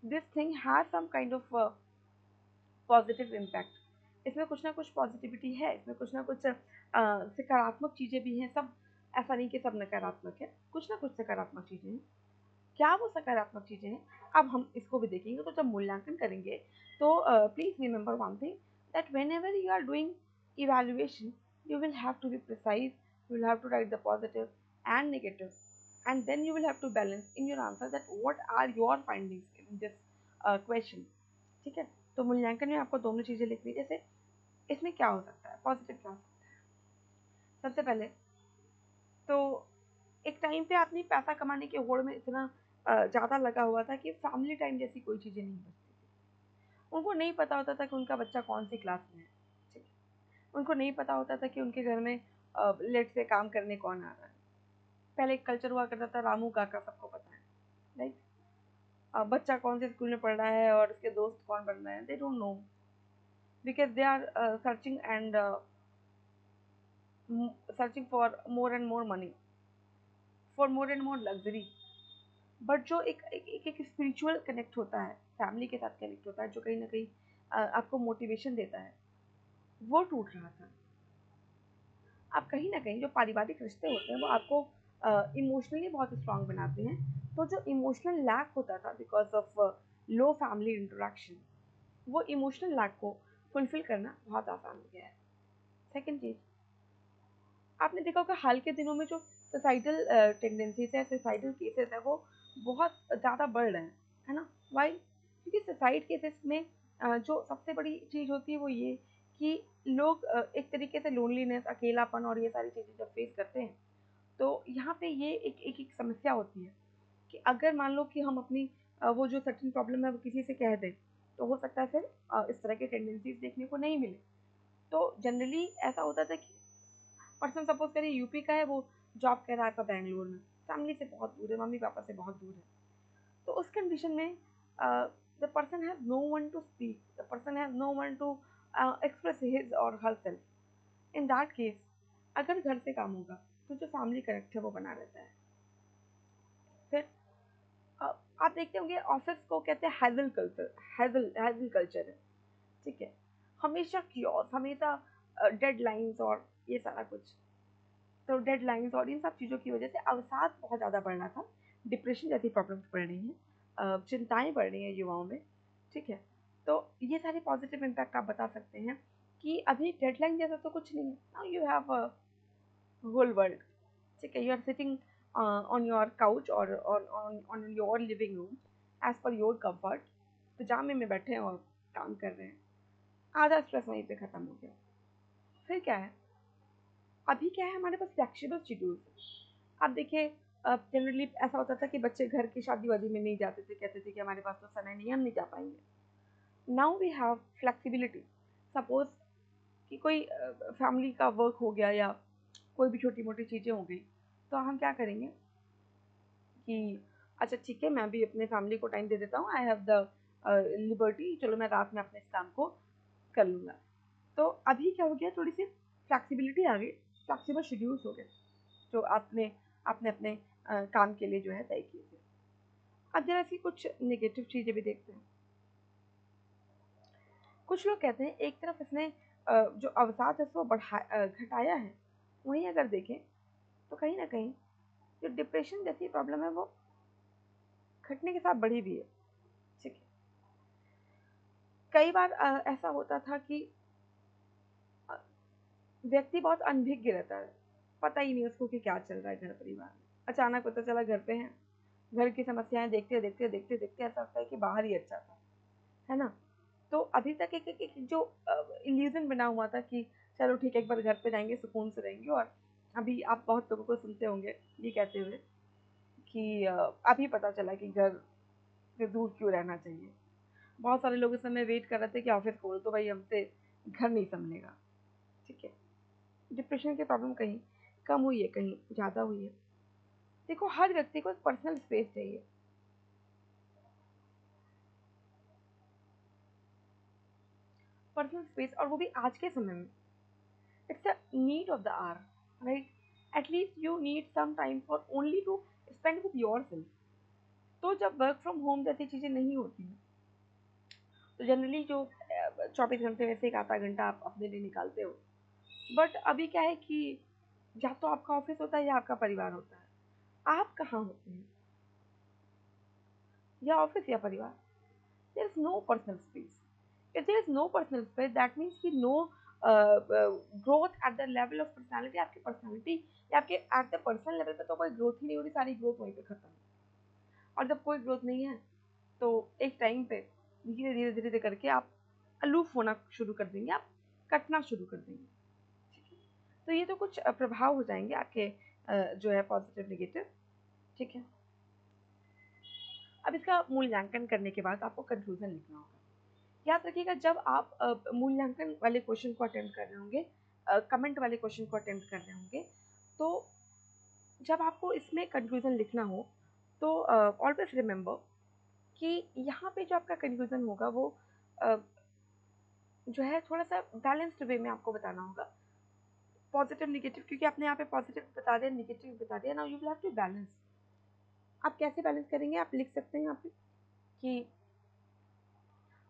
this thing has some kind of positive impact. इसमें कुछ ना कुछ पॉजिटिविटी है, इसमें कुछ ना कुछ सकारात्मक चीज़ें भी हैं। सब ऐसा नहीं कि सब नकारात्मक है, कुछ ना कुछ सकारात्मक चीज़ें हैं। क्या वो सकारात्मक चीज़ें हैं, अब हम इसको भी देखेंगे। तो जब मूल्यांकन करेंगे तो please remember one thing, that whenever you are doing evaluation, you will have to be precise You will have to write the positive and negative, and then you will have to balance in your answer that what are your findings in this question. ठीक है, तो मूल्यांकन में आपको दोनों चीज़ें लिखनी, जैसे इसमें क्या हो सकता है, पॉजिटिव क्या हो सकता है। सबसे पहले तो एक टाइम पे आदमी पैसा कमाने के होड़ में इतना ज़्यादा लगा हुआ था कि फैमिली टाइम जैसी कोई चीज़ें नहीं बचती थी। उनको नहीं पता होता था कि उनका बच्चा कौन सी क्लास में है, ठीक है। उनको नहीं पता होता था कि उनके घर में लेट से काम करने कौन आ रहा है। पहले एक कल्चर हुआ करता था रामू काका, सबको पता है, राइट। बच्चा कौन से स्कूल में पढ़ रहा है और उसके दोस्त कौन बन रहे हैं, they don't know, because they are searching and searching for more and more money, for more and more luxury. But जो एक स्पिरिचुअल कनेक्ट होता है, फैमिली के साथ कनेक्ट होता है, जो कहीं ना कहीं आपको मोटिवेशन देता है, वो टूट रहा था। आप कहीं ना कहीं जो पारिवारिक रिश्ते होते हैं वो आपको इमोशनली बहुत स्ट्रांग बनाते हैं। तो जो इमोशनल लैक होता था because of low family interaction, वो इमोशनल लैक को फुलफिल करना बहुत आसान हो गया है। सेकेंड चीज़, आपने देखा होगा हाल के दिनों में जो सोसाइटल टेंडेंसीज है, सोसाइटल केसेस है, वो बहुत ज़्यादा बढ़ रहे हैं, है ना। वाई? क्योंकि सुसाइड केसेस में जो सबसे बड़ी चीज़ होती है वो ये कि लोग एक तरीके से लोनलीनेस, अकेलापन और ये सारी चीज़ें जब फेस करते हैं, तो यहाँ पे ये एक समस्या होती है कि अगर मान लो कि हम अपनी वो जो सर्टेन प्रॉब्लम है वो किसी से कह दें, तो हो सकता है फिर इस तरह के टेंडेंसीज देखने को नहीं मिले। तो जनरली ऐसा होता था कि पर्सन सपोज करिए यूपी का है, वो जॉब कर रहा है आपका बैंगलोर में, फैमिली से बहुत दूर है, मम्मी पापा से बहुत दूर है। तो उस कंडीशन में the person has no one to speak, the person has no one to express his or her self. In that case अगर घर से काम होगा तो जो फैमिली कनेक्ट है वो बना रहता है। फिर आप देखते होंगे ऑफिस को कहते हैं हैजल कल्चर, हैजल कल्चर है, ठीक है। हमेशा क्योस, हमेशा डेडलाइंस और ये सारा कुछ। तो डेडलाइंस और इन सब चीज़ों की वजह से अवसाद बहुत ज़्यादा बढ़ रहा था, डिप्रेशन जैसी प्रॉब्लम्स बढ़ रही हैं, चिंताएं बढ़ रही हैं युवाओं में, ठीक है। तो ये सारे पॉजिटिव इम्पैक्ट आप बता सकते हैं कि अभी डेडलाइन जैसा तो कुछ नहीं है। Now you have a whole world, ठीक है। You are sitting on your couch और on your living room as per your comfort, पजामे में बैठे हैं और काम कर रहे हैं। आधा स्ट्रेस वहीं पे ख़त्म हो गया। फिर क्या है, अभी क्या है, हमारे पास फ्लेक्सिबल शेड्यूल। आप देखिए जनरली ऐसा होता था कि बच्चे घर की शादी वादी में नहीं जाते थे, कहते थे कि हमारे पास तो समय नहीं है, हम नहीं जा पाएंगे। Now we have flexibility. Suppose कि कोई फैमिली का वर्क हो गया या कोई भी छोटी मोटी चीज़ें हो गई, तो हम क्या करेंगे कि अच्छा ठीक है, मैं भी अपने फैमिली को टाइम दे देता हूँ, आई हैव द लिबर्टी, चलो मैं रात में अपने इस काम को कर लूँगा। तो अभी क्या हो गया, थोड़ी सी फ्लेक्सिबिलिटी आ गई, फ्लेक्सिबल शेड्यूल्स हो गए जो आपने आपने अपने काम के लिए जो है तय किए थे। अब जरा इसकी कुछ नेगेटिव चीज़ें भी देखते हैं। कुछ लोग कहते हैं एक तरफ इसने जो अवसाद है उसको घटाया है, वहीं अगर देखें तो कहीं ना कहीं जो डिप्रेशन जैसी प्रॉब्लम है वो घटने के साथ बढ़ी भी है, ठीक है। कई बार ऐसा होता था कि अ, व्यक्ति बहुत अनभिज्ञ रहता है, पता ही नहीं उसको कि क्या चल रहा है घर परिवार में। अचानक पता चला घर पे हैं, घर की समस्याएं देखते देखते देखते देखते ऐसा लगता है कि बाहर ही अच्छा था, है ना। तो अभी तक एक जो इल्यूजन बना हुआ था कि चलो ठीक है एक बार घर पे जाएंगे सुकून से रहेंगे, और अभी आप बहुत लोगों को सुनते होंगे ये कहते हुए कि अभी पता चला कि घर से दूर क्यों रहना चाहिए। बहुत सारे लोग इस समय वेट कर रहे थे कि ऑफिस खोल तो भाई हमसे घर नहीं संभलेगा, ठीक है। डिप्रेशन की प्रॉब्लम कहीं कम हुई है, कहीं ज़्यादा हुई है। देखो हर व्यक्ति को एक पर्सनल स्पेस चाहिए, पर्सनल स्पेस, और वो भी आज के समय में it's a need of the hour, right? At least you need some time for only to spend with yourself. तो जब वर्क फ्रॉम होम जैसी चीज़ें नहीं होती हैं, तो जनरली जो 24 घंटे में से एक आधा घंटा आप अपने लिए निकालते हो। बट अभी क्या है कि या तो आपका ऑफिस होता है या आपका परिवार होता है, आप कहाँ होते हैं, या ऑफिस या परिवार। There is no personal space. If there is no personal space that means कि no growth at the level of personality, आपकी पर्सनालिटी या आपके एट द पर्सनल लेवल पे तो कोई ग्रोथ ही नहीं हो रही, सारी ग्रोथ वहीं पे खत्म। और जब कोई ग्रोथ नहीं है तो एक टाइम पे धीरे धीरे धीरे धीरे करके आप अलूफ होना शुरू कर देंगे, आप कटना शुरू कर देंगे। तो ये तो कुछ प्रभाव हो जाएंगे आपके जो है पॉजिटिव नेगेटिव। ठीक है, अब इसका मूल्यांकन करने के बाद आपको कंक्लूजन लिखना होगा। याद रखिएगा, जब आप मूल्यांकन वाले क्वेश्चन को अटेम्प्ट कर रहे होंगे, कमेंट वाले क्वेश्चन को अटेम्प्ट कर रहे होंगे, तो जब आपको इसमें कंक्लूजन लिखना हो तो ऑलवेज रिमेंबर कि यहाँ पे जो आपका कंक्लूजन होगा वो जो है थोड़ा सा बैलेंस्ड वे में आपको बताना होगा। पॉजिटिव नेगेटिव, क्योंकि आपने यहाँ पे पॉजिटिव बता दिया, नेगेटिव बता दिया, now you will have to balance. आप कैसे बैलेंस करेंगे? आप लिख सकते हैं यहाँ पे कि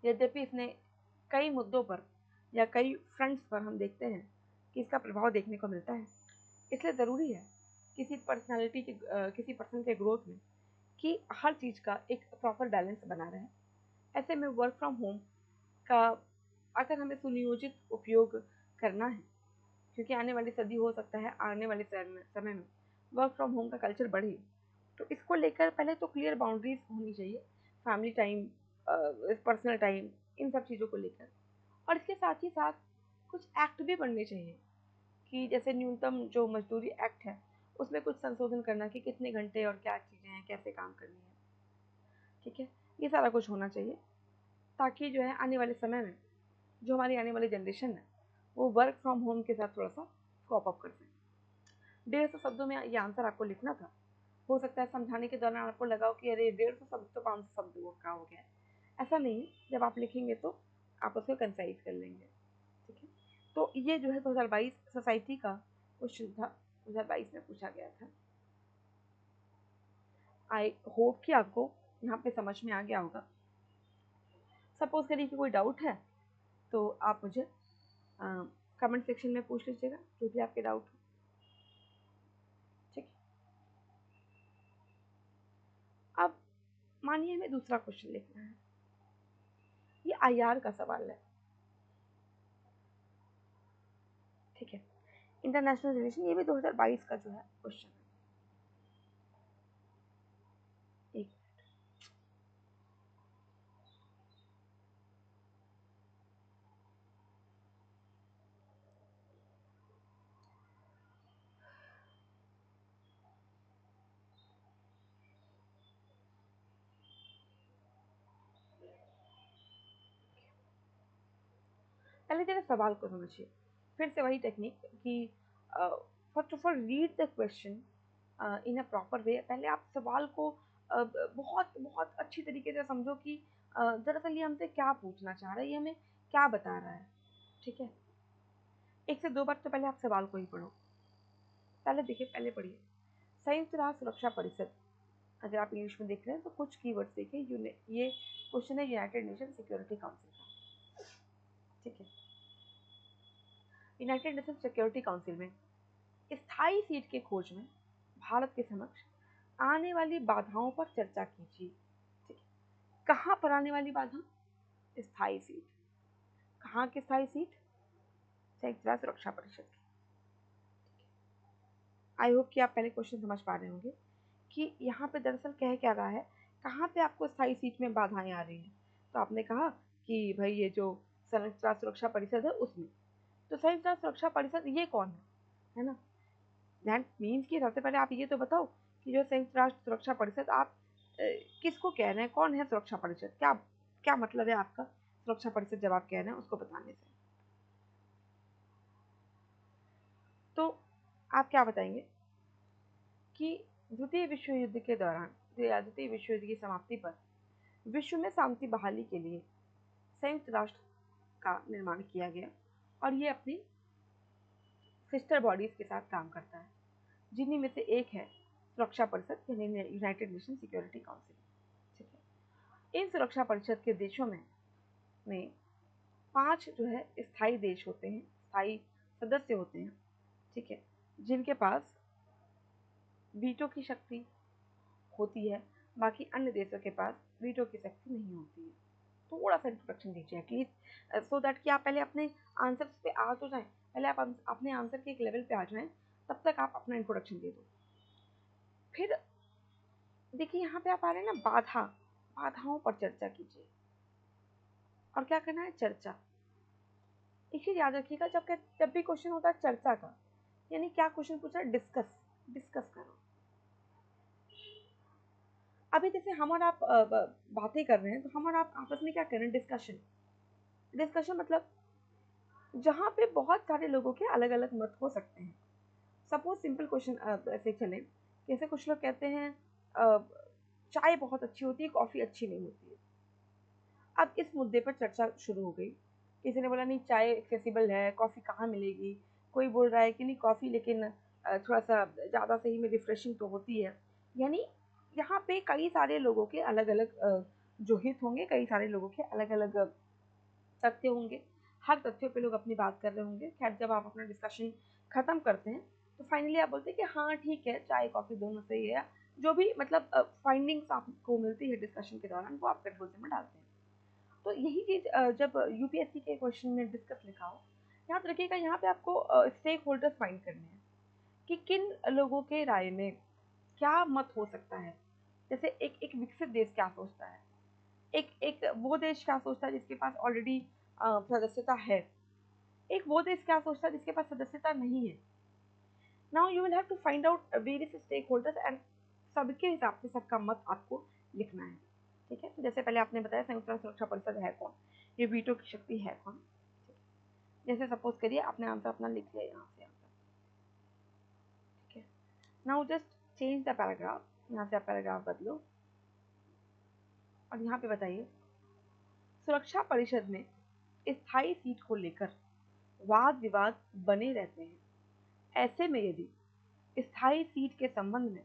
यद्यपि इसने कई मुद्दों पर या कई फ्रंट्स पर हम देखते हैं कि इसका प्रभाव देखने को मिलता है, इसलिए ज़रूरी है किसी पर्सनालिटी के किसी पर्सन के ग्रोथ में कि हर चीज़ का एक प्रॉपर बैलेंस बना रहे। ऐसे में वर्क फ्रॉम होम का अगर हमें सुनियोजित उपयोग करना है, क्योंकि आने वाली सदी हो सकता है आने वाले समय में वर्क फ्रॉम होम का कल्चर बढ़े, तो इसको लेकर पहले तो क्लियर बाउंड्रीज होनी चाहिए, फैमिली टाइम, पर्सनल टाइम, इन सब चीज़ों को लेकर। और इसके साथ ही साथ कुछ एक्ट भी बनने चाहिए कि जैसे न्यूनतम जो मजदूरी एक्ट है उसमें कुछ संशोधन करना कि कितने घंटे और क्या चीज़ें हैं, कैसे काम करनी है। ठीक है, ये सारा कुछ होना चाहिए ताकि जो है आने वाले समय में जो हमारी आने वाली जनरेशन है वो वर्क फ्रॉम होम के साथ थोड़ा सा कॉप अप कर सके। 150 शब्दों में ये आंसर आपको लिखना था। हो सकता है समझाने के दौरान आपको लगाओ कि अरे 150 शब्द तो 500 शब्द का हो गया। ऐसा नहीं, जब आप लिखेंगे तो आप उसको कंसाइज कर लेंगे। ठीक है, तो ये जो है 2022 सोसाइटी का क्वेश्चन था, 2022 में पूछा गया था। आई होप कि आपको यहाँ पे समझ में आ गया होगा। सपोज करिए कि कोई डाउट है तो आप मुझे कमेंट सेक्शन में पूछ लीजिएगा जो भी आपके डाउट हो। ठीक है, अब मानिए हमें दूसरा क्वेश्चन लिखना है। ये आईआर का सवाल है। ठीक है, इंटरनेशनल रिलेशन, ये भी 2022 का जो है क्वेश्चन है। एक पहले जरा सवाल को समझिए, फिर से वही टेक्निक कि first of all read the question in a proper way. पहले आप सवाल को बहुत बहुत अच्छी तरीके से समझो कि दरअसल ये हमसे क्या पूछना चाह रहा है, ये हमें क्या बता रहा है। ठीक है, एक से दो बार तो पहले आप सवाल को ही पढ़ो। पहले देखिए, पहले पढ़िए संयुक्त राष्ट्र सुरक्षा परिषद। अगर आप इंग्लिश में देख रहे हैं तो कुछ कीवर्ड्स देखिए। ये क्वेश्चन है यूनाइटेड नेशन सिक्योरिटी काउंसिल का। ठीक है, यूनाइटेड नेशन सिक्योरिटी काउंसिल में स्थायी सीट के खोज में भारत के समक्ष आने वाली बाधाओं पर चर्चा कीजिए। ठीक है, कहाँ पर आने वाली बाधा? स्थायी सीट। कहाँ की स्थायी सीट? संयुक्त राष्ट्र सुरक्षा परिषद की। आई होप कि आप पहले क्वेश्चन समझ पा रहे होंगे कि यहाँ पे दरअसल कह क्या रहा है, कहाँ पे आपको स्थायी सीट में बाधाएं आ रही हैं। तो आपने कहा कि भाई ये जो संयुक्त राष्ट्र सुरक्षा परिषद है उसमें, तो संयुक्त राष्ट्र सुरक्षा परिषद ये कौन है ना? दैट मीन्स कि सबसे पहले आप ये तो बताओ कि जो संयुक्त राष्ट्र सुरक्षा परिषद, आप किसको कह रहे हैं, कौन है सुरक्षा परिषद, क्या क्या मतलब है आपका सुरक्षा परिषद जब आप कह रहे हैं उसको बताने से। तो आप क्या बताएंगे कि द्वितीय विश्व युद्ध के दौरान या द्वितीय विश्व युद्ध की समाप्ति पर विश्व में शांति बहाली के लिए संयुक्त राष्ट्र का निर्माण किया गया और ये अपनी सिस्टर बॉडीज के साथ काम करता है, जिन्हीं में से एक है सुरक्षा परिषद यानी यूनाइटेड नेशन सिक्योरिटी काउंसिल। ठीक है, इन सुरक्षा परिषद के देशों में 5 जो है स्थायी देश होते हैं, स्थायी सदस्य होते हैं। ठीक है, जिनके पास वीटो की शक्ति होती है, बाकी अन्य देशों के पास वीटो की शक्ति नहीं होती है। थोड़ा सा इंट्रोडक्शन दीजिए एटलीस्ट, सो दैट कि आप पहले अपने आंसर्स पे आ तो जाएं, पहले आप अपने आंसर के एक लेवल पे आ जाएं, तब तक आप अपना इंट्रोडक्शन दे दो। फिर देखिए यहाँ पे आप आ रहे हैं ना, बाधाओं पर चर्चा कीजिए। और क्या करना है, चर्चा। एक चीज याद रखिएगा, जब भी क्वेश्चन होता है चर्चा का, यानी क्या क्वेश्चन पूछा है, डिस्कस करो। अभी जैसे हम और आप बातें कर रहे हैं, तो हम और आप आपस में क्या कर रहे हैं, डिस्कशन मतलब जहाँ पे बहुत सारे लोगों के अलग अलग मत हो सकते हैं। सपोज सिंपल क्वेश्चन ऐसे चले, जैसे कुछ लोग कहते हैं चाय बहुत अच्छी होती है, कॉफ़ी अच्छी नहीं होती है। अब इस मुद्दे पर चर्चा शुरू हो गई। किसी ने बोला नहीं चाय एक्सेसिबल है, कॉफ़ी कहाँ मिलेगी। कोई बोल रहा है कि नहीं कॉफ़ी लेकिन थोड़ा सा ज़्यादा सही में रिफ्रेशिंग तो होती है। यानी यहाँ पे कई सारे लोगों के अलग अलग जो हित होंगे, कई सारे लोगों के अलग अलग तथ्य होंगे। हर तथ्यों पे लोग अपनी बात कर रहे होंगे। खैर जब आप अपना डिस्कशन ख़त्म करते हैं तो फाइनली आप बोलते हैं कि हाँ ठीक है, चाय कॉफ़ी दोनों सही है। जो भी मतलब फाइंडिंग्स आपको मिलती है डिस्कशन के दौरान, वो आप कंक्लूजन में डालते हैं। तो यही चीज़ जब यूपीएससी के क्वेश्चन में डिस्कस लिखा हो, याद रखिएगा यहाँ पे आपको स्टेक होल्डर्स फाइंड करने हैं कि किन लोगों के राय में क्या मत हो सकता है। जैसे एक एक विकसित देश क्या सोचता है, एक एक वो देश क्या सोचता है जिसके पास ऑलरेडी सदस्यता है, एक वो देश क्या सोचता है जिसके पास सदस्यता नहीं है। Now you will have to find out various stakeholders सबके हिसाब से सबका मत आपको लिखना है। ठीक है, तो जैसे पहले आपने बताया संयुक्त राष्ट्र सुरक्षा परिषद है कौन, ये वीटो की शक्ति है कौन। जैसे सपोज करिए आपने आंसर अपना लिख लिया यहाँ से आंसर। ठीक है, now just change the paragraph, यहाँ से आप पैराग्राफ बदलो और यहाँ पे बताइए सुरक्षा परिषद में स्थायी सीट को लेकर वाद विवाद बने रहते हैं। ऐसे में यदि स्थायी सीट के संबंध में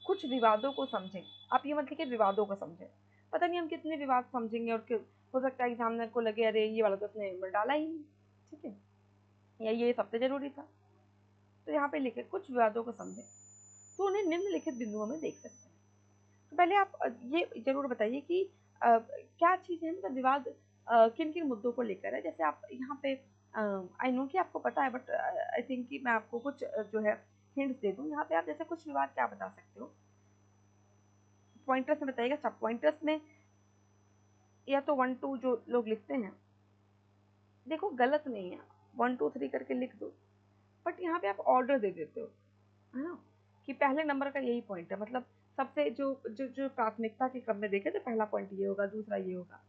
कुछ विवादों को समझें, आप ये मत लिखिए विवादों को समझें, पता नहीं हम कितने विवाद समझेंगे और हो सकता है एग्जामिनर को लगे अरे ये वाला तो उसने डाला ही नहीं। ठीक है, या ये सबसे जरूरी था। तो यहाँ पे लिखे कुछ विवादों को समझें, तो उन्हें निम्नलिखित बिंदुओं में देख सकते हैं। तो पहले आप ये जरूर बताइए कि क्या चीज़ है, मतलब विवाद किन किन मुद्दों को लेकर है। जैसे आप यहाँ पे आई नो कि आपको पता है, बट आई थिंक कि मैं आपको कुछ जो है हिंट्स दे दूँ। यहाँ पे आप जैसे कुछ विवाद क्या बता सकते हो, पॉइंटर्स में बताइएगा। सब पॉइंटर्स में या तो 1 2 जो लोग लिखते हैं, देखो गलत नहीं है, 1 2 3 करके लिख दो, बट यहाँ पे आप ऑर्डर दे देते हो, है ना, कि पहले नंबर का यही पॉइंट है। मतलब सबसे जो जो जो प्राथमिकता के क्रम में देखे तो पहला पॉइंट ये होगा, दूसरा ये होगा।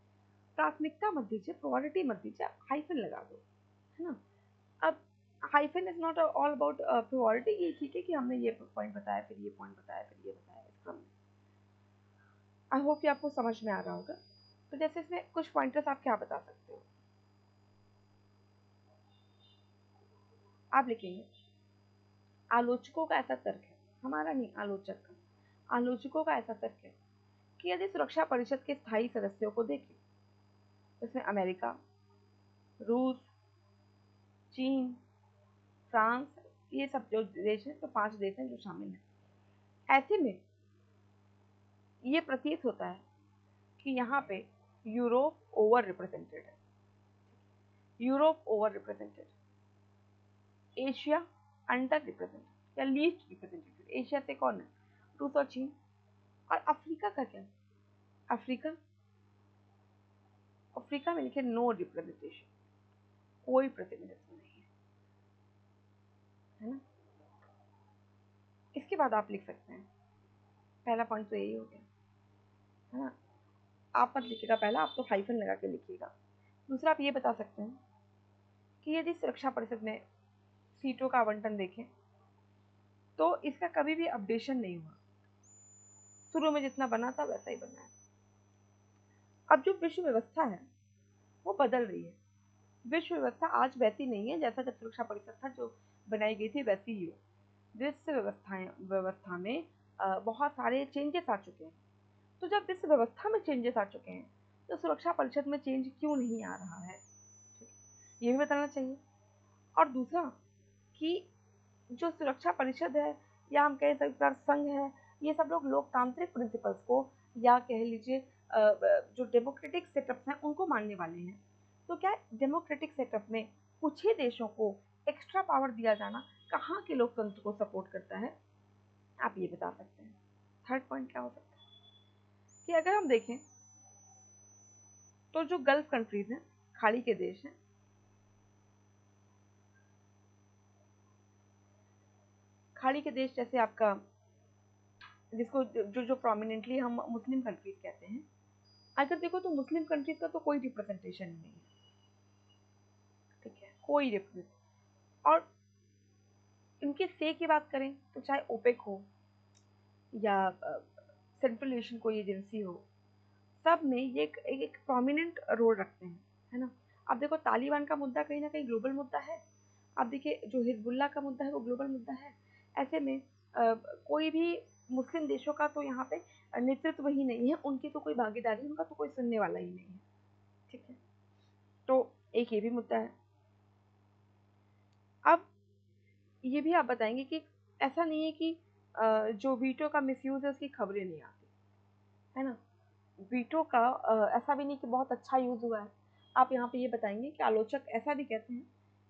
प्राथमिकता मत दीजिए, प्रायोरिटी मत दीजिए, हाइफन लगा दो, है ना। अब hyphen is not all about priority. ये ठीक है कि हमने ये पॉइंट बताया, फिर ये पॉइंट बताया, फिर ये बताया इस क्रम में। आई होप कि आपको समझ में आ रहा होगा। तो जैसे इसमें कुछ पॉइंटर्स आप क्या बता सकते हो, आप लिखेंगे आलोचकों का ऐसा तर्क है, हमारा नहीं आलोचक का, आलोचकों का ऐसा तर्क है कि यदि सुरक्षा परिषद के स्थायी सदस्यों को देखें, इसमें अमेरिका, रूस, चीन, फ्रांस, ये सब जो देश हैं, तो 5 देश हैं जो शामिल हैं। ऐसे में ये प्रतीत होता है कि यहाँ पे यूरोप ओवर रिप्रेजेंटेड है, Europe over represented, Asia under represented या लीस्ट रिप्रेजेंटेड। एशिया से कौन है, रूस और चीन। और अफ्रीका का क्या, अफ्रीका, अफ्रीका में लिखे नो रिप्रेजेंटेशन, कोई प्रतिनिधित्व नहीं है ना। इसके बाद आप लिख सकते हैं, पहला पॉइंट तो यही हो गया, है ना। आप मत लिखिएगा पहला, आप तो हाइफन लगा के लिखिएगा। दूसरा आप ये बता सकते हैं कि यदि सुरक्षा परिषद में सीटों का आवंटन देखें तो इसका कभी भी अपडेशन नहीं हुआ, शुरू में जितना बना था वैसा ही बना है। अब जो विश्व व्यवस्था है वो बदल रही है। विश्व व्यवस्था आज वैसी नहीं है जैसा जब सुरक्षा परिषद था जो बनाई गई थी वैसी ही है। विश्व व्यवस्था में बहुत सारे चेंजेस आ चुके हैं। तो जब विश्व व्यवस्था में चेंजेस आ चुके हैं तो सुरक्षा परिषद में चेंज क्यों नहीं आ रहा है, ये भी बताना चाहिए। और दूसरा कि जो सुरक्षा परिषद है या हम कह सकते हैं संघ है, ये सब लोग लोकतांत्रिक प्रिंसिपल्स को या कह लीजिए जो डेमोक्रेटिक सेटअप्स हैं उनको मानने वाले हैं। तो क्या डेमोक्रेटिक सेटअप में कुछ ही देशों को एक्स्ट्रा पावर दिया जाना कहाँ के लोकतंत्र को सपोर्ट करता है, आप ये बता सकते हैं। थर्ड पॉइंट क्या हो सकता है कि अगर हम देखें तो जो गल्फ कंट्रीज हैं, खाड़ी के देश हैं, खाड़ी के देश जैसे आपका जिसको जो जो प्रोमिनेंटली हम मुस्लिम कंट्रीज कहते हैं, अगर देखो तो मुस्लिम कंट्रीज का तो कोई रिप्रेजेंटेशन नहीं है, ठीक है, कोई रिप्रेजेंट। और इनके से की बात करें तो चाहे ओपेक हो या सेंट्रल एशियन कोई एजेंसी हो, सब में ये एक प्रोमिनेंट रोल रखते हैं, है ना। अब देखो तालिबान का मुद्दा कहीं ना कहीं ग्लोबल मुद्दा है। अब देखिए जो हिजबुल्ला का मुद्दा है वो ग्लोबल मुद्दा है। ऐसे में कोई भी मुस्लिम देशों का तो यहाँ पे नेतृत्व ही नहीं है, उनकी तो कोई भागीदारी, उनका तो कोई सुनने वाला ही नहीं है, ठीक है। तो एक ये भी मुद्दा है। अब ये भी आप बताएंगे कि ऐसा नहीं है कि जो वीटो का मिसयूज है उसकी खबरें नहीं आती, है ना। वीटो का ऐसा भी नहीं कि बहुत अच्छा यूज हुआ है। आप यहाँ पे ये बताएंगे कि आलोचक ऐसा भी कहते हैं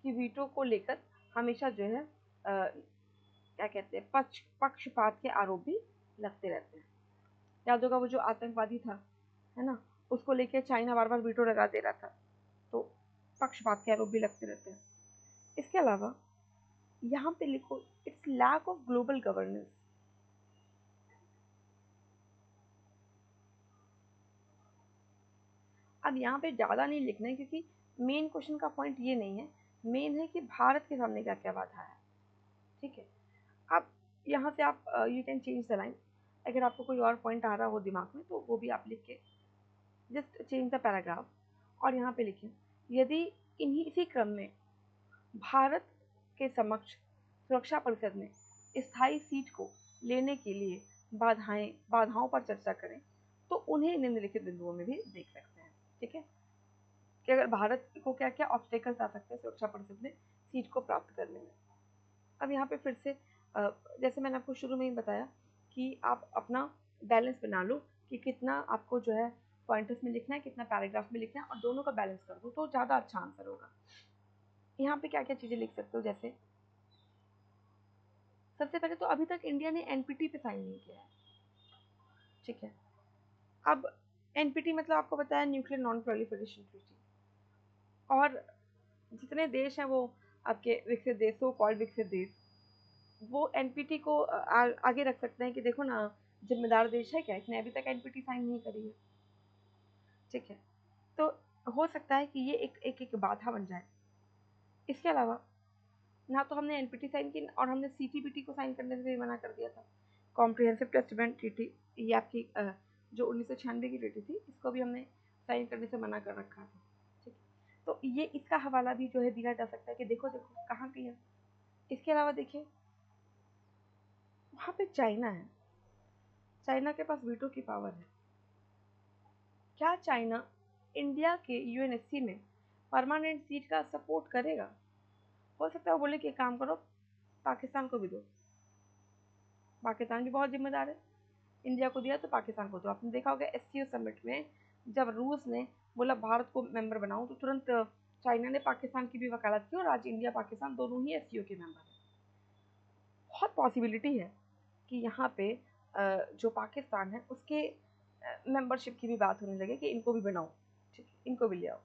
कि वीटो को लेकर हमेशा जो है क्या कहते हैं पक्षपात के आरोप भी लगते रहते हैं। याद होगा वो जो आतंकवादी था, है ना, उसको लेकर चाइना बार बार वीटो लगा दे रहा था, तो पक्षपात के आरोप भी लगते रहते हैं। इसके अलावा यहाँ पे लिखो it's lack of global governance. अब यहाँ पे ज़्यादा नहीं लिखना है क्योंकि मेन क्वेश्चन का पॉइंट ये नहीं है, मेन है कि भारत के सामने क्या क्या बाधा है, ठीक है। अब यहाँ से आप you can change the line. अगर आपको कोई और पॉइंट आ रहा हो दिमाग में तो वो भी आप लिख के जस्ट चेंज द पैराग्राफ और यहाँ पे लिखें, यदि इसी क्रम में भारत के समक्ष सुरक्षा परिषद में स्थायी सीट को लेने के लिए बाधाओं पर चर्चा करें तो उन्हें निम्नलिखित बिंदुओं में भी देख सकते हैं, ठीक है, कि अगर भारत को क्या क्या ऑब्स्टेकल्स आ सकते हैं सुरक्षा परिषद में सीट को प्राप्त करने में। अब यहाँ पे फिर से जैसे मैंने आपको शुरू में ही बताया कि आप अपना बैलेंस बना लो कि कितना आपको जो है पॉइंटर्स में लिखना है, कितना पैराग्राफ में लिखना है, और दोनों का बैलेंस कर दो तो ज़्यादा अच्छा आंसर होगा। यहाँ पे क्या क्या चीज़ें लिख सकते हो, जैसे सबसे पहले तो अभी तक इंडिया ने एनपीटी पे साइन नहीं किया है, ठीक है। अब एनपीटी मतलब आपको बताया न्यूक्लियर नॉन प्रोलिफरेशन ट्रीटी, और जितने देश हैं वो आपके विकसित देशों कॉल्ड विकसित देश, वो एनपीटी को आगे रख सकते हैं कि देखो ना जिम्मेदार देश है क्या, इसने अभी तक एनपीटी साइन नहीं करी है, ठीक है। तो हो सकता है कि ये एक बाधा बन जाए। इसके अलावा ना तो हमने एनपीटी साइन की और हमने सीटीबीटी को साइन करने से भी मना कर दिया था, कॉम्प्रिहेंसिव टेस्टमेंट ट्रीटी, ये आपकी जो 1996 की ट्रीटी थी, इसको भी हमने साइन करने से मना कर रखा था, ठीक है। तो ये इसका हवाला भी जो है दिया जा सकता है कि देखो देखो कहाँ की है। इसके अलावा देखिए वहाँ पे चाइना है, चाइना के पास वीटो की पावर है। क्या चाइना इंडिया के यूएनएससी में परमानेंट सीट का सपोर्ट करेगा? हो सकता है वो बोले कि एक काम करो पाकिस्तान को भी दो, पाकिस्तान भी बहुत जिम्मेदार है, इंडिया को दिया तो पाकिस्तान को दो। आपने देखा होगा एससीओ समिट में जब रूस ने बोला भारत को मेंबर बनाओ तो तुरंत चाइना ने पाकिस्तान की भी वकालत की और आज इंडिया पाकिस्तान दोनों ही एससीओ के मेंबर हैं। बहुत पॉसिबिलिटी है कि यहाँ पे जो पाकिस्तान है उसके मेंबरशिप की भी बात होने लगे कि इनको भी बनाओ, ठीक है, इनको भी ले आओ।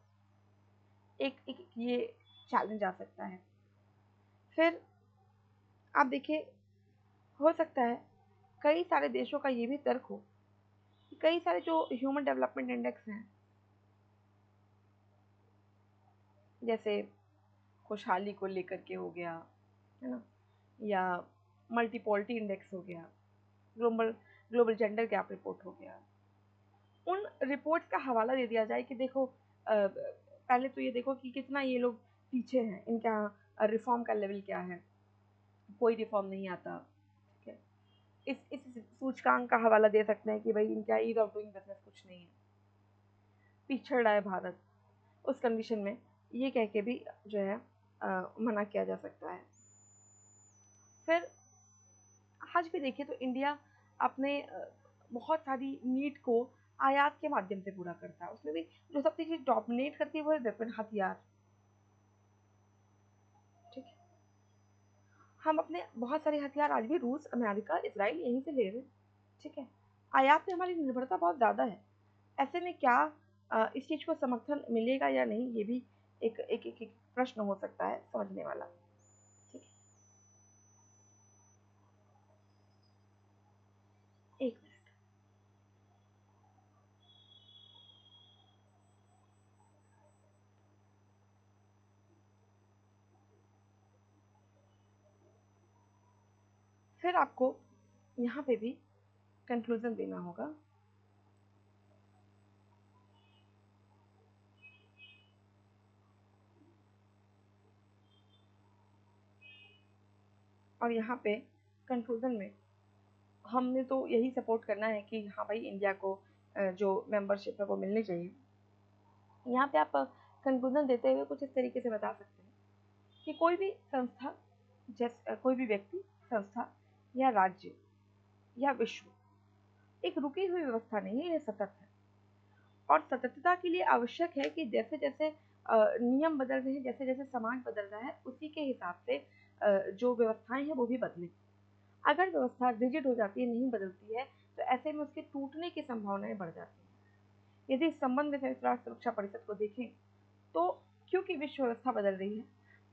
एक ये चैलेंज आ सकता है। फिर आप देखिए हो सकता है कई सारे देशों का ये भी तर्क हो कि कई सारे जो ह्यूमन डेवलपमेंट इंडेक्स हैं, जैसे खुशहाली को लेकर के हो गया, है ना, या मल्टीपॉलिटी इंडेक्स हो गया, global global gender gap report हो गया, उन रिपोर्ट्स का हवाला दे दिया जाए कि देखो पहले तो ये देखो कि कितना ये लोग पीछे हैं, इनका रिफॉर्म का लेवल क्या है, कोई रिफॉर्म नहीं आता, ठीक है। इस सूचकांक का हवाला दे सकते हैं कि भाई इनका ईज ऑफ डूइंग बिजनेस कुछ नहीं है, पिछड़ रहा है भारत। उस कंडीशन में ये कह के भी जो है मना किया जा सकता है। फिर आज भी देखिए तो इंडिया अपने बहुत सारी नीड को आयात के माध्यम से पूरा करता है। उसमें भी जो सबसे चीज डोमिनेट करती है वो है वेपन, हथियार। ठीक है, हम अपने बहुत सारे हथियार आज भी रूस, अमेरिका, इसराइल यहीं से ले रहे हैं। ठीक है, आयात पे हमारी निर्भरता बहुत ज़्यादा है। ऐसे में क्या इस चीज़ को समर्थन मिलेगा या नहीं, ये भी एक प्रश्न हो सकता है समझने वाला। ठीक है, एक मिनट। फिर आपको यहाँ पे भी कंक्लूजन देना होगा। और यहाँ पे कंक्लूजन में हमने तो यही सपोर्ट करना है कि हाँ भाई, इंडिया को जो मेंबरशिप है वो मिलनी चाहिए। यहाँ पे आप कंक्लूजन देते हुए कुछ इस तरीके से बता सकते हैं कि कोई भी संस्था, जैसे कोई भी व्यक्ति, संस्था या राज्य या विश्व एक रुकी हुई व्यवस्था नहीं है, ये सतत है। और सततता के लिए आवश्यक है कि जैसे जैसे नियम बदल रहे हैं, जैसे जैसे समाज बदल रहा है, उसी के हिसाब से जो व्यवस्थाएं हैं वो भी बदलें। अगर व्यवस्था रिजिड हो जाती है, नहीं बदलती है, तो ऐसे में उसके टूटने की संभावनाएं बढ़ जाती हैं। यदि इस संबंध में संयुक्त राष्ट्र सुरक्षा परिषद को देखें तो क्योंकि विश्व व्यवस्था बदल रही है,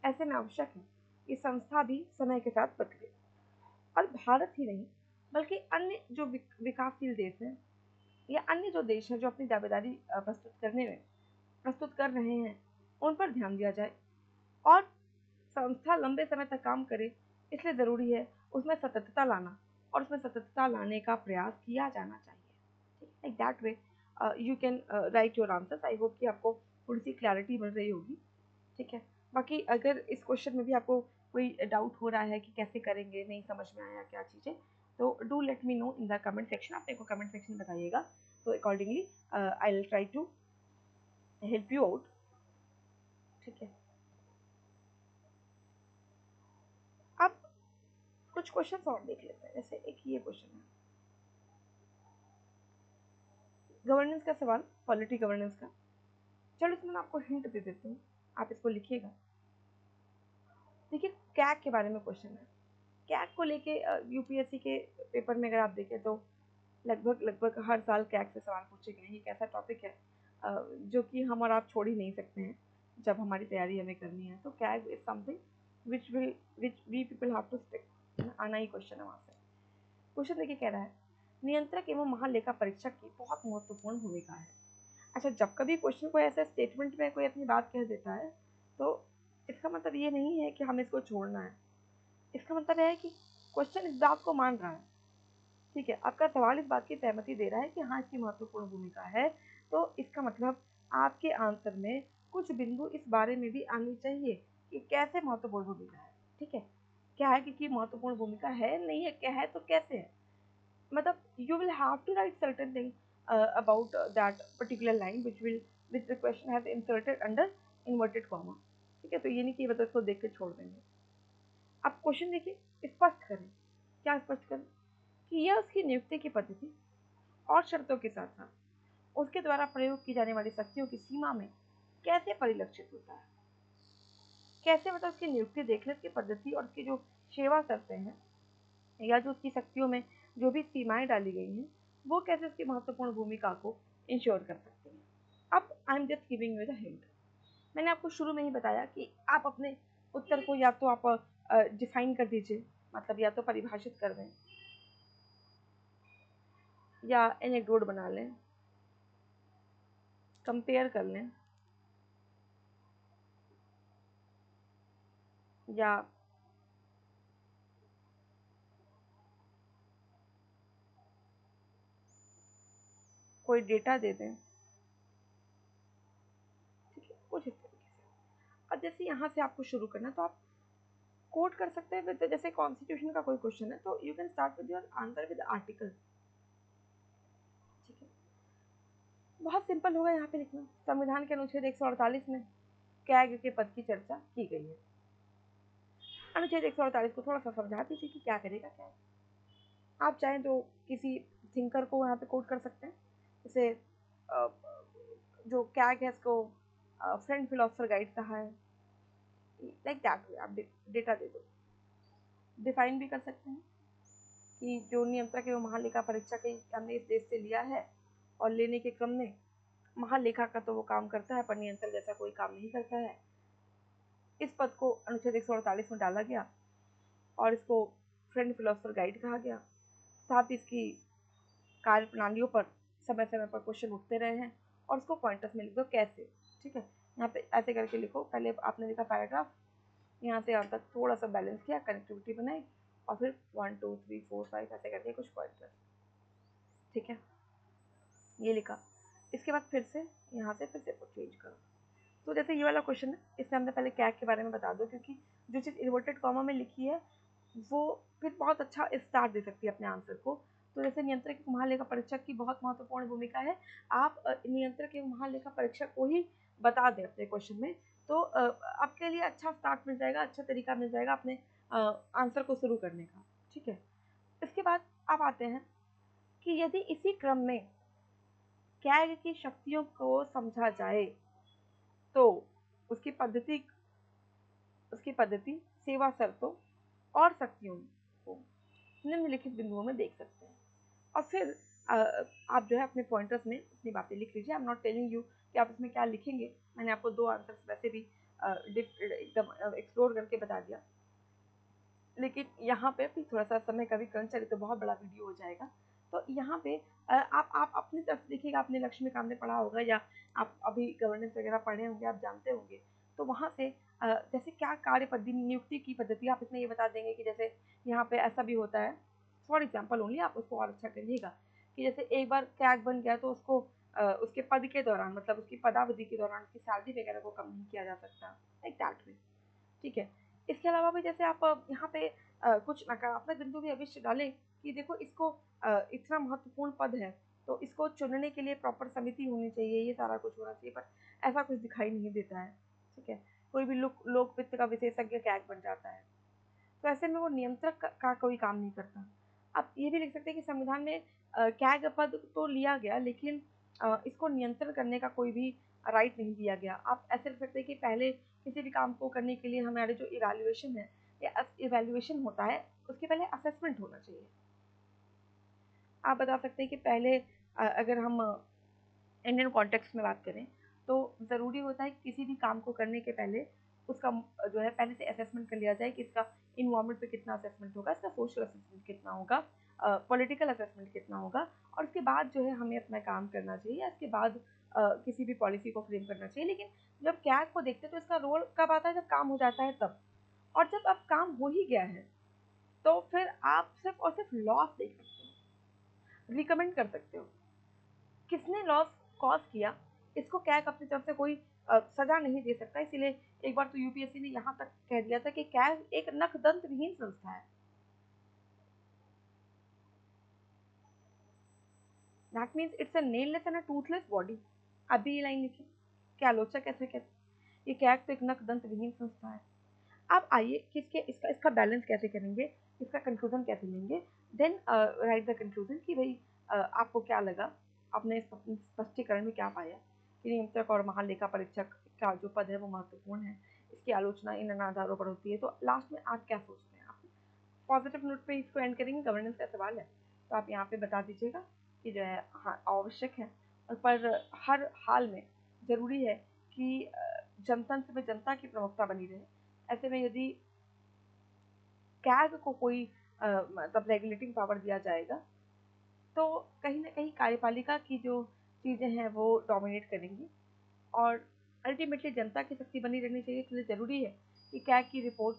ऐसे में आवश्यक है कि संस्था भी समय के साथ बदले। और भारत ही नहीं बल्कि अन्य जो विकासशील देश हैं या अन्य जो देश हैं जो अपनी दावेदारी प्रस्तुत कर रहे हैं, उन पर ध्यान दिया जाए। और संस्था लंबे समय तक काम करे, इसलिए ज़रूरी है उसमें सततता लाना, और उसमें सततता लाने का प्रयास किया जाना चाहिए। Like that way you can write your answers. I hope कि आपको थोड़ी सी क्लैरिटी मिल रही होगी। ठीक है, बाकी अगर इस क्वेश्चन में भी आपको कोई डाउट हो रहा है कि कैसे करेंगे, नहीं समझ में आया क्या चीज़ें, तो do let me know in the comment section. आप मेरे को कमेंट सेक्शन बताइएगा, तो accordingly I will try to help you out. ठीक है, अब कुछ क्वेश्चन और देख लेते हैं। जैसे एक ये क्वेश्चन है, गवर्नेंस का सवाल, पॉलिटी गवर्नेंस का। चलो इसमें मैं आपको हिंट दे देती हूँ, आप इसको लिखिएगा। देखिए, कैग के बारे में क्वेश्चन है। कैग को लेके यूपीएससी के पेपर में अगर आप देखें तो लगभग लगभग हर साल कैग से सवाल पूछे गए हैं। एक ऐसा टॉपिक है जो कि हम और आप छोड़ ही नहीं सकते हैं जब हमारी तैयारी हमें करनी है। तो CAG is something which we people have to stick. आना ही क्वेश्चन है वहाँ से। क्वेश्चन देखिए, कह रहा है नियंत्रक एवं महालेखा परीक्षक की बहुत महत्वपूर्ण भूमिका है। अच्छा, जब कभी क्वेश्चन को ऐसे स्टेटमेंट में कोई अपनी बात कह देता है, तो इसका मतलब ये नहीं है कि हमें इसको छोड़ना है। इसका मतलब है कि क्वेश्चन इस बात को मान रहा है। ठीक है, आपका सवाल इस बात की सहमति दे रहा है कि हाँ, इसकी महत्वपूर्ण भूमिका है। तो इसका मतलब आपके आंसर में कुछ बिंदु इस बारे में भी आनी चाहिए कि कैसे महत्वपूर्ण भूमिका है। ठीक है, क्या है कि महत्वपूर्ण भूमिका है, नहीं है, क्या है तो कैसे है। मतलब you will have to write certain thing about that particular line which the question has inserted under inverted comma। ठीक है, तो ये नहीं कि मतलब इसको देख के छोड़ देंगे। आप क्वेश्चन देखिए, स्पष्ट करें। क्या स्पष्ट करें कि यह उसकी नियुक्ति की पद्धति और शर्तों के साथ साथ उसके द्वारा प्रयोग की जाने वाली शक्तियों की सीमा में कैसे परिलक्षित होता है। कैसे मतलब उसकी नियुक्ति देख ले, उसकी पद्धति और उसकी जो सेवा शर्तें हैं या जो उसकी शक्तियों में जो भी सीमाएं डाली गई हैं, वो कैसे उसकी महत्वपूर्ण भूमिका को इंश्योर कर सकते हैं। अब आई am just giving you the hint. मैंने आपको शुरू में ही बताया कि आप अपने उत्तर को या तो आप डिफाइन कर दीजिए, मतलब या तो परिभाषित कर दें, या एनेक्डोट बना लें, कंपेयर कर लें, या कोई डेटा दे दें। ठीक है, कुछ इस तरीके से। अब जैसे यहाँ से आपको शुरू करना, तो आप कोट कर सकते हैं विद, जैसे कॉन्स्टिट्यूशन का कोई क्वेश्चन है तो you can start with your answer with article. ठीक है, बहुत सिंपल होगा यहाँ पे लिखना। संविधान के अनुच्छेद 148 में कैग के पद की चर्चा की गई है। अनुच्छेद 148 को थोड़ा सा समझा दीजिए कि क्या करेगा कैग। आप चाहें तो किसी थिंकर को यहाँ पे कोट कर सकते हैं, जैसे जो कैग है इसको फ्रेंड फिलोसफर गाइड कहा है, लाइक दैट वे आप डेटा दे दो। डिफाइन भी कर सकते हैं कि जो नियंत्रक है वो महालेखा परीक्षा के हमने इस देश से लिया है और लेने के क्रम में महालेखा का तो वो काम करता है पर नियंत्रक जैसा कोई काम नहीं करता है। इस पद को अनुच्छेद 148 में डाला गया और इसको फ्रेंड फिलोसफर गाइड कहा गया। साथ ही इसकी कार्य प्रणालियों पर समय समय पर क्वेश्चन उठते रहे हैं और उसको पॉइंटर्स में लिख दो कैसे। ठीक है, यहाँ पे ऐसे करके लिखो। पहले आपने लिखा पैराग्राफ, यहाँ से यहाँ तक थोड़ा सा बैलेंस किया, कनेक्टिविटी बनाई और फिर 1 2 3 4 5 ऐसे करके कुछ पॉइंटर्स। ठीक है, ये लिखा। इसके बाद फिर से यहाँ से फिर से चेंज करो। तो जैसे ये वाला क्वेश्चन है, इसमें हमने पहले कैग के बारे में बता दो, क्योंकि जो चीज़ इन्वर्टेड कॉमा में लिखी है वो फिर बहुत अच्छा स्टार्ट दे सकती है अपने आंसर को। तो जैसे नियंत्रक एवं महालेखा परीक्षक की बहुत महत्वपूर्ण भूमिका है, आप नियंत्रक एवं महालेखा परीक्षक को ही बता दें अपने क्वेश्चन में, तो आपके लिए अच्छा स्टार्ट मिल जाएगा, अच्छा तरीका मिल जाएगा अपने आंसर को शुरू करने का। ठीक है, इसके बाद आप आते हैं कि यदि इसी क्रम में कैग की शक्तियों को समझा जाए तो उसकी पद्धति सेवा शर्तों और शक्तियों को निम्नलिखित बिंदुओं में देख सकते हैं। और फिर आप जो है अपने पॉइंटर्स में अपनी बातें लिख लीजिए। I am not telling you कि आप इसमें क्या लिखेंगे, मैंने आपको 2 आंसर्स वैसे भी एकदम एक्सप्लोर करके बता दिया, लेकिन यहाँ पे भी थोड़ा सा समय का भी क्रंच है तो बहुत बड़ा वीडियो हो जाएगा। तो यहाँ पे आप अपनी तरफ देखिएगा, अपने लक्ष्य में आपने पढ़ा होगा या आप अभी गवर्नेंस वगैरह पढ़े होंगे, आप जानते होंगे। तो वहाँ से जैसे क्या कार्य पद्धति नियुक्ति की पद्धति आप इसमें ये बता देंगे कि जैसे यहाँ पे ऐसा भी होता है, फॉर एग्जाम्पल ओनली, आप उसको और अच्छा करिएगा कि जैसे एक बार कैग बन गया तो उसको उसके पद के दौरान, मतलब उसकी पदावधि के दौरान उसकी सैलरी वगैरह को कम नहीं किया जा सकता, लाइक दैट वे। ठीक है, इसके अलावा भी जैसे आप यहाँ पे कुछ नकारात्मक बिंदु भी अवश्य डालें कि देखो इसको इतना महत्वपूर्ण पद है तो इसको चुनने के लिए प्रॉपर समिति होनी चाहिए, ये सारा कुछ होना चाहिए, पर ऐसा कुछ दिखाई नहीं देता है। ठीक है, कोई भी लोक वित्त का विशेषज्ञ कैग बन जाता है, तो ऐसे में वो नियंत्रक का कोई काम नहीं करता। आप ये भी लिख सकते हैं कि संविधान में कैग पद तो लिया गया, लेकिन इसको नियंत्रण करने का कोई भी राइट नहीं दिया गया। आप ऐसे लिख सकते हैं कि पहले किसी भी काम को करने के लिए हमारे जो इवैल्यूएशन है या इवैल्यूएशन होता है, उसके पहले असेसमेंट होना चाहिए। आप बता सकते हैं कि पहले अगर हम इंडियन कॉन्टेक्स्ट में बात करें तो ज़रूरी होता है कि किसी भी काम को करने के पहले उसका जो है पहले से असेसमेंट कर लिया जाए कि इसका इन्वायरमेंट पे कितना असेसमेंट होगा, इसका सोशल असेसमेंट कितना होगा, पॉलिटिकल असेसमेंट कितना होगा, और उसके बाद जो है हमें अपना काम करना चाहिए, इसके बाद किसी भी पॉलिसी को फ्रेम करना चाहिए। लेकिन जब कैग को देखते हैं तो इसका रोल कब आता है, जब काम हो जाता है तब। और जब अब काम हो ही गया है तो फिर आप सिर्फ और सिर्फ लॉस देख सकते हो, रिकमेंड कर सकते हो। किसने लॉस कॉज किया, इसको कैग अपनी तरफ से कोई सजा नहीं दे सकता। इसीलिए एक बार तो यूपीएससी ने यहाँ तक कह दिया था कि कैग एक नखदंत विहीन संस्था है। That means it's a nailless and a toothless body. अभी ये लाइन लिखी, क्या आलोचक कैसे कहते, ये कैग तो एक नखदंत विहीन संस्था है। अब आइए कि इसका इसका बैलेंस कैसे करेंगे, इसका कंक्लूजन कैसे लेंगे। देन राइट द कंक्लूजन कि भाई आपको क्या लगा, आपने स्पष्टीकरण में क्या पाया कि नियंत्रक और महालेखा परीक्षक का जो पद है वो महत्वपूर्ण है, इसकी आलोचना इन आधारों पर होती है। तो लास्ट में आप क्या सोचते हैं, आप पॉजिटिव नोट पे इसको एंड करेंगे। गवर्नेंस का सवाल है तो आप यहाँ पे बता दीजिएगा कि जो है हाँ आवश्यक है, और पर हर हाल में ज़रूरी है कि जनतंत्र में जनता की प्रमुखता बनी रहे। ऐसे में यदि कैग को कोई मतलब रेगुलेटिंग पावर दिया जाएगा तो कहीं ना कहीं कार्यपालिका की जो चीज़ें हैं वो डोमिनेट करेंगी और अल्टीमेटली जनता की शक्ति बनी रहनी चाहिए। इसलिए ज़रूरी है कि कैग की रिपोर्ट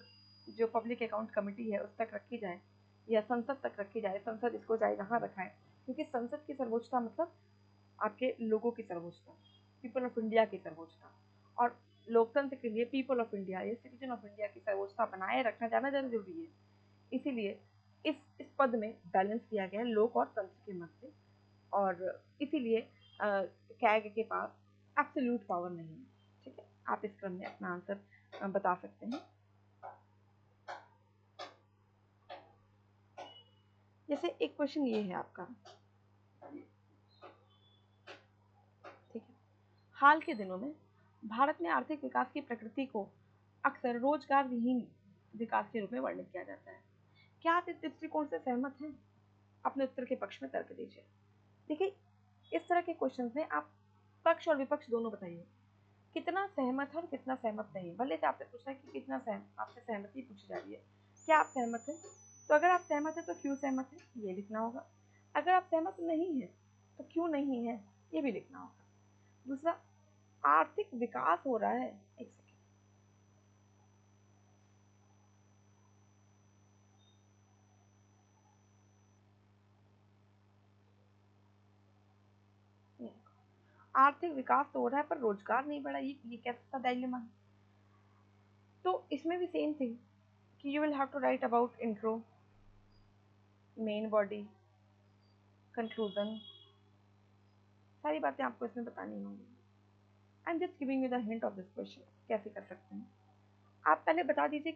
जो पब्लिक अकाउंट कमेटी है उस तक रखी जाए या संसद तक रखी जाए। संसद इसको जाए जहाँ रखाए, क्योंकि संसद की सर्वोच्चता मतलब आपके लोगों की सर्वोच्चता, पीपल ऑफ इंडिया की सर्वोच्चता, और लोकतंत्र के लिए पीपल ऑफ इंडिया या सिटीजन ऑफ इंडिया की सर्वोच्चता बनाए रखना जाना जरूरी है। इसीलिए इस पद में बैलेंस किया गया है लोक और तंत्र के मध्य, और इसीलिए कैग के पास एब्सोल्यूट पावर नहीं है। ठीक है, आप इस क्रम में अपना आंसर बता सकते हैं। जैसे एक क्वेश्चन ये है आपका हाल के दिनों में भारत में आर्थिक विकास की प्रकृति को अक्सर रोजगार विहीन विकास के रूप में वर्णित किया जाता है। क्या आप इस दृष्टिकोण से सहमत हैं? अपने उत्तर के पक्ष में तर्क दीजिए। देखिए, इस तरह के क्वेश्चन में आप पक्ष और विपक्ष दोनों बताइए, कितना सहमत है और कितना सहमत नहीं है। भले से आपसे पूछा है कि कितना आपसे सहमति पूछी जा रही है, क्या आप सहमत हैं? तो अगर आप सहमत हैं तो क्यों सहमत है ये लिखना होगा। अगर आप सहमत नहीं है तो क्यों नहीं है ये भी लिखना होगा। दूसरा, आर्थिक विकास हो रहा है, एक सेकेंड, आर्थिक विकास तो हो रहा है पर रोजगार नहीं बढ़ा, ये कैसा डायलेमा है? तो इसमें भी सेम थिंग कि you will have to write about intro, main body, conclusion, सारी बातें आपको इसमें बतानी होंगी। I am just giving you the hint of this question, कैसे कर सकते हैं। आप पहले बता दीजिए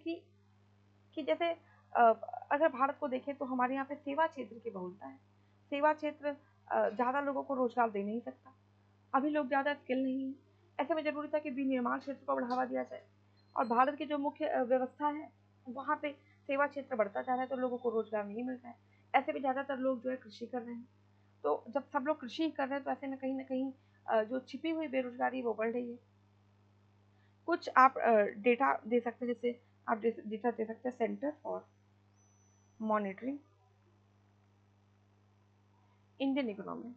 कि जैसे अगर भारत को देखें तो हमारे यहाँ पे सेवा क्षेत्र की बहुलता है। सेवा क्षेत्र ज़्यादा लोगों को रोजगार दे नहीं सकता, अभी लोग ज़्यादा स्किल नहीं है। ऐसे में जरूरी था कि विनिर्माण क्षेत्र को बढ़ावा दिया जाए, और भारत की जो मुख्य व्यवस्था है वहाँ पे सेवा क्षेत्र बढ़ता जा रहा है तो लोगों को रोजगार नहीं मिल रहा है। ऐसे में ज़्यादातर लोग जो है कृषि कर रहे हैं, तो जब सब लोग कृषि कर रहे हैं तो ऐसे में कहीं ना कहीं जो छिपी हुई बेरोजगारी वो बढ़ रही है। कुछ आप डेटा दे सकते हैं, जैसे आप डेटा दे सकते हैं centre for monitoring Indian economy,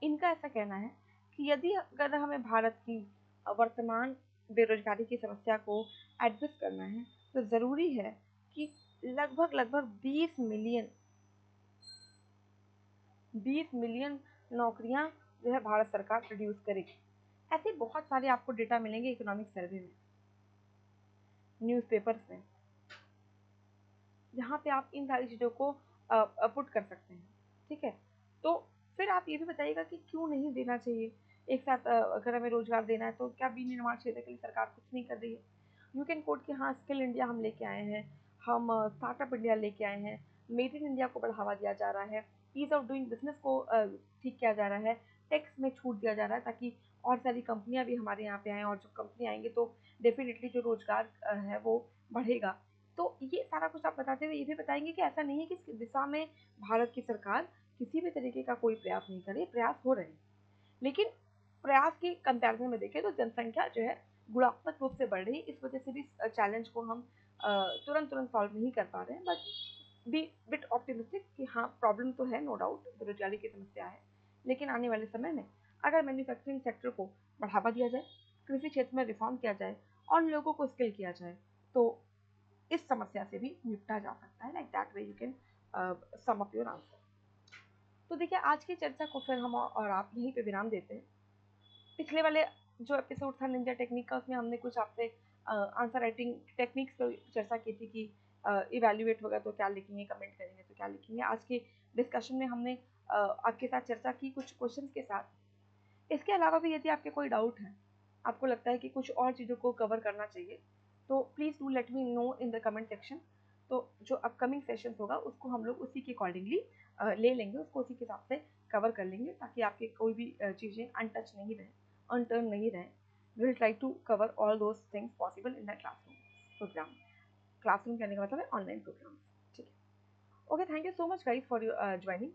इनका ऐसा कहना है कि यदि अगर हमें भारत की वर्तमान बेरोजगारी की समस्या को एड्रेस करना है तो ज़रूरी है कि लगभग लगभग 20 मिलियन नौकरियां जो है भारत सरकार प्रोड्यूस करेगी। ऐसे बहुत सारे आपको डेटा मिलेंगे इकोनॉमिक सर्वे में, न्यूज़पेपर्स में, जहाँ पे आप इन सारी चीज़ों को पुट कर सकते हैं। ठीक है, तो फिर आप ये भी बताइएगा कि क्यों नहीं देना चाहिए एक साथ। अगर हमें रोजगार देना है तो क्या विनिर्माण क्षेत्र के लिए सरकार कुछ नहीं कर रही है? यू कैन कोट कि हाँ, स्किल इंडिया हम लेके आए हैं, हम स्टार्टअप इंडिया लेके आए हैं, मेड इन इंडिया को बढ़ावा दिया जा रहा है, ईज ऑफ डूइंग बिजनेस को ठीक किया जा रहा है, टैक्स में छूट दिया जा रहा है ताकि और सारी कंपनियां भी हमारे यहाँ पे आएँ, और जो कंपनी आएंगे तो डेफिनेटली जो रोजगार है वो बढ़ेगा। तो ये सारा कुछ आप बताते हुए ये भी बताएंगे कि ऐसा नहीं है कि इस दिशा में भारत की सरकार किसी भी तरीके का कोई प्रयास नहीं करे, प्रयास हो रहे हैं, लेकिन प्रयास की कंपैरिजन में देखें तो जनसंख्या जो है गुणात्मक रूप से बढ़ रही है। इस वजह से भी चैलेंज को हम तुरंत तुरंत सॉल्व नहीं कर पा रहे हैं, बट बी बिट ऑप्टिमिस्टिक कि हाँ, प्रॉब्लम तो है, नो डाउट बेरोजगारी की समस्या है, लेकिन आने वाले समय में अगर मैन्युफैक्चरिंग सेक्टर को बढ़ावा दिया जाए, कृषि क्षेत्र में रिफॉर्म किया जाए और लोगों को स्किल किया जाए तो इस समस्या से भी निपटा जा सकता है। Like that way you can sum up your answer. तो देखिए, आज की चर्चा को फिर हम और आप यहीं पे विराम देते हैं। पिछले वाले जो एपिसोड था निंजा टेक्निक का, उसमें हमने कुछ आपसे आंसर राइटिंग टेक्निक्स पर चर्चा की थी कि इवेल्युएट होगा तो क्या लिखेंगे, कमेंट करेंगे तो क्या लिखेंगे। आज के डिस्कशन में हमने आपके साथ चर्चा की कुछ क्वेश्चंस के साथ। इसके अलावा भी यदि आपके कोई डाउट है, आपको लगता है कि कुछ और चीज़ों को कवर करना चाहिए, तो please do let me know in the comment section. तो जो अपकमिंग सेशन होगा उसको हम लोग उसी के अकॉर्डिंगली ले लेंगे, उसको उसी के हिसाब से कवर कर लेंगे ताकि आपके कोई भी चीज़ें अनटच नहीं रहें, अनटर्न नहीं रहें। We will try to cover all those things possible in the classroom program. Classroom कहने का मतलब है ऑनलाइन प्रोग्राम। ठीक है, okay, thank you so much guys for your joining.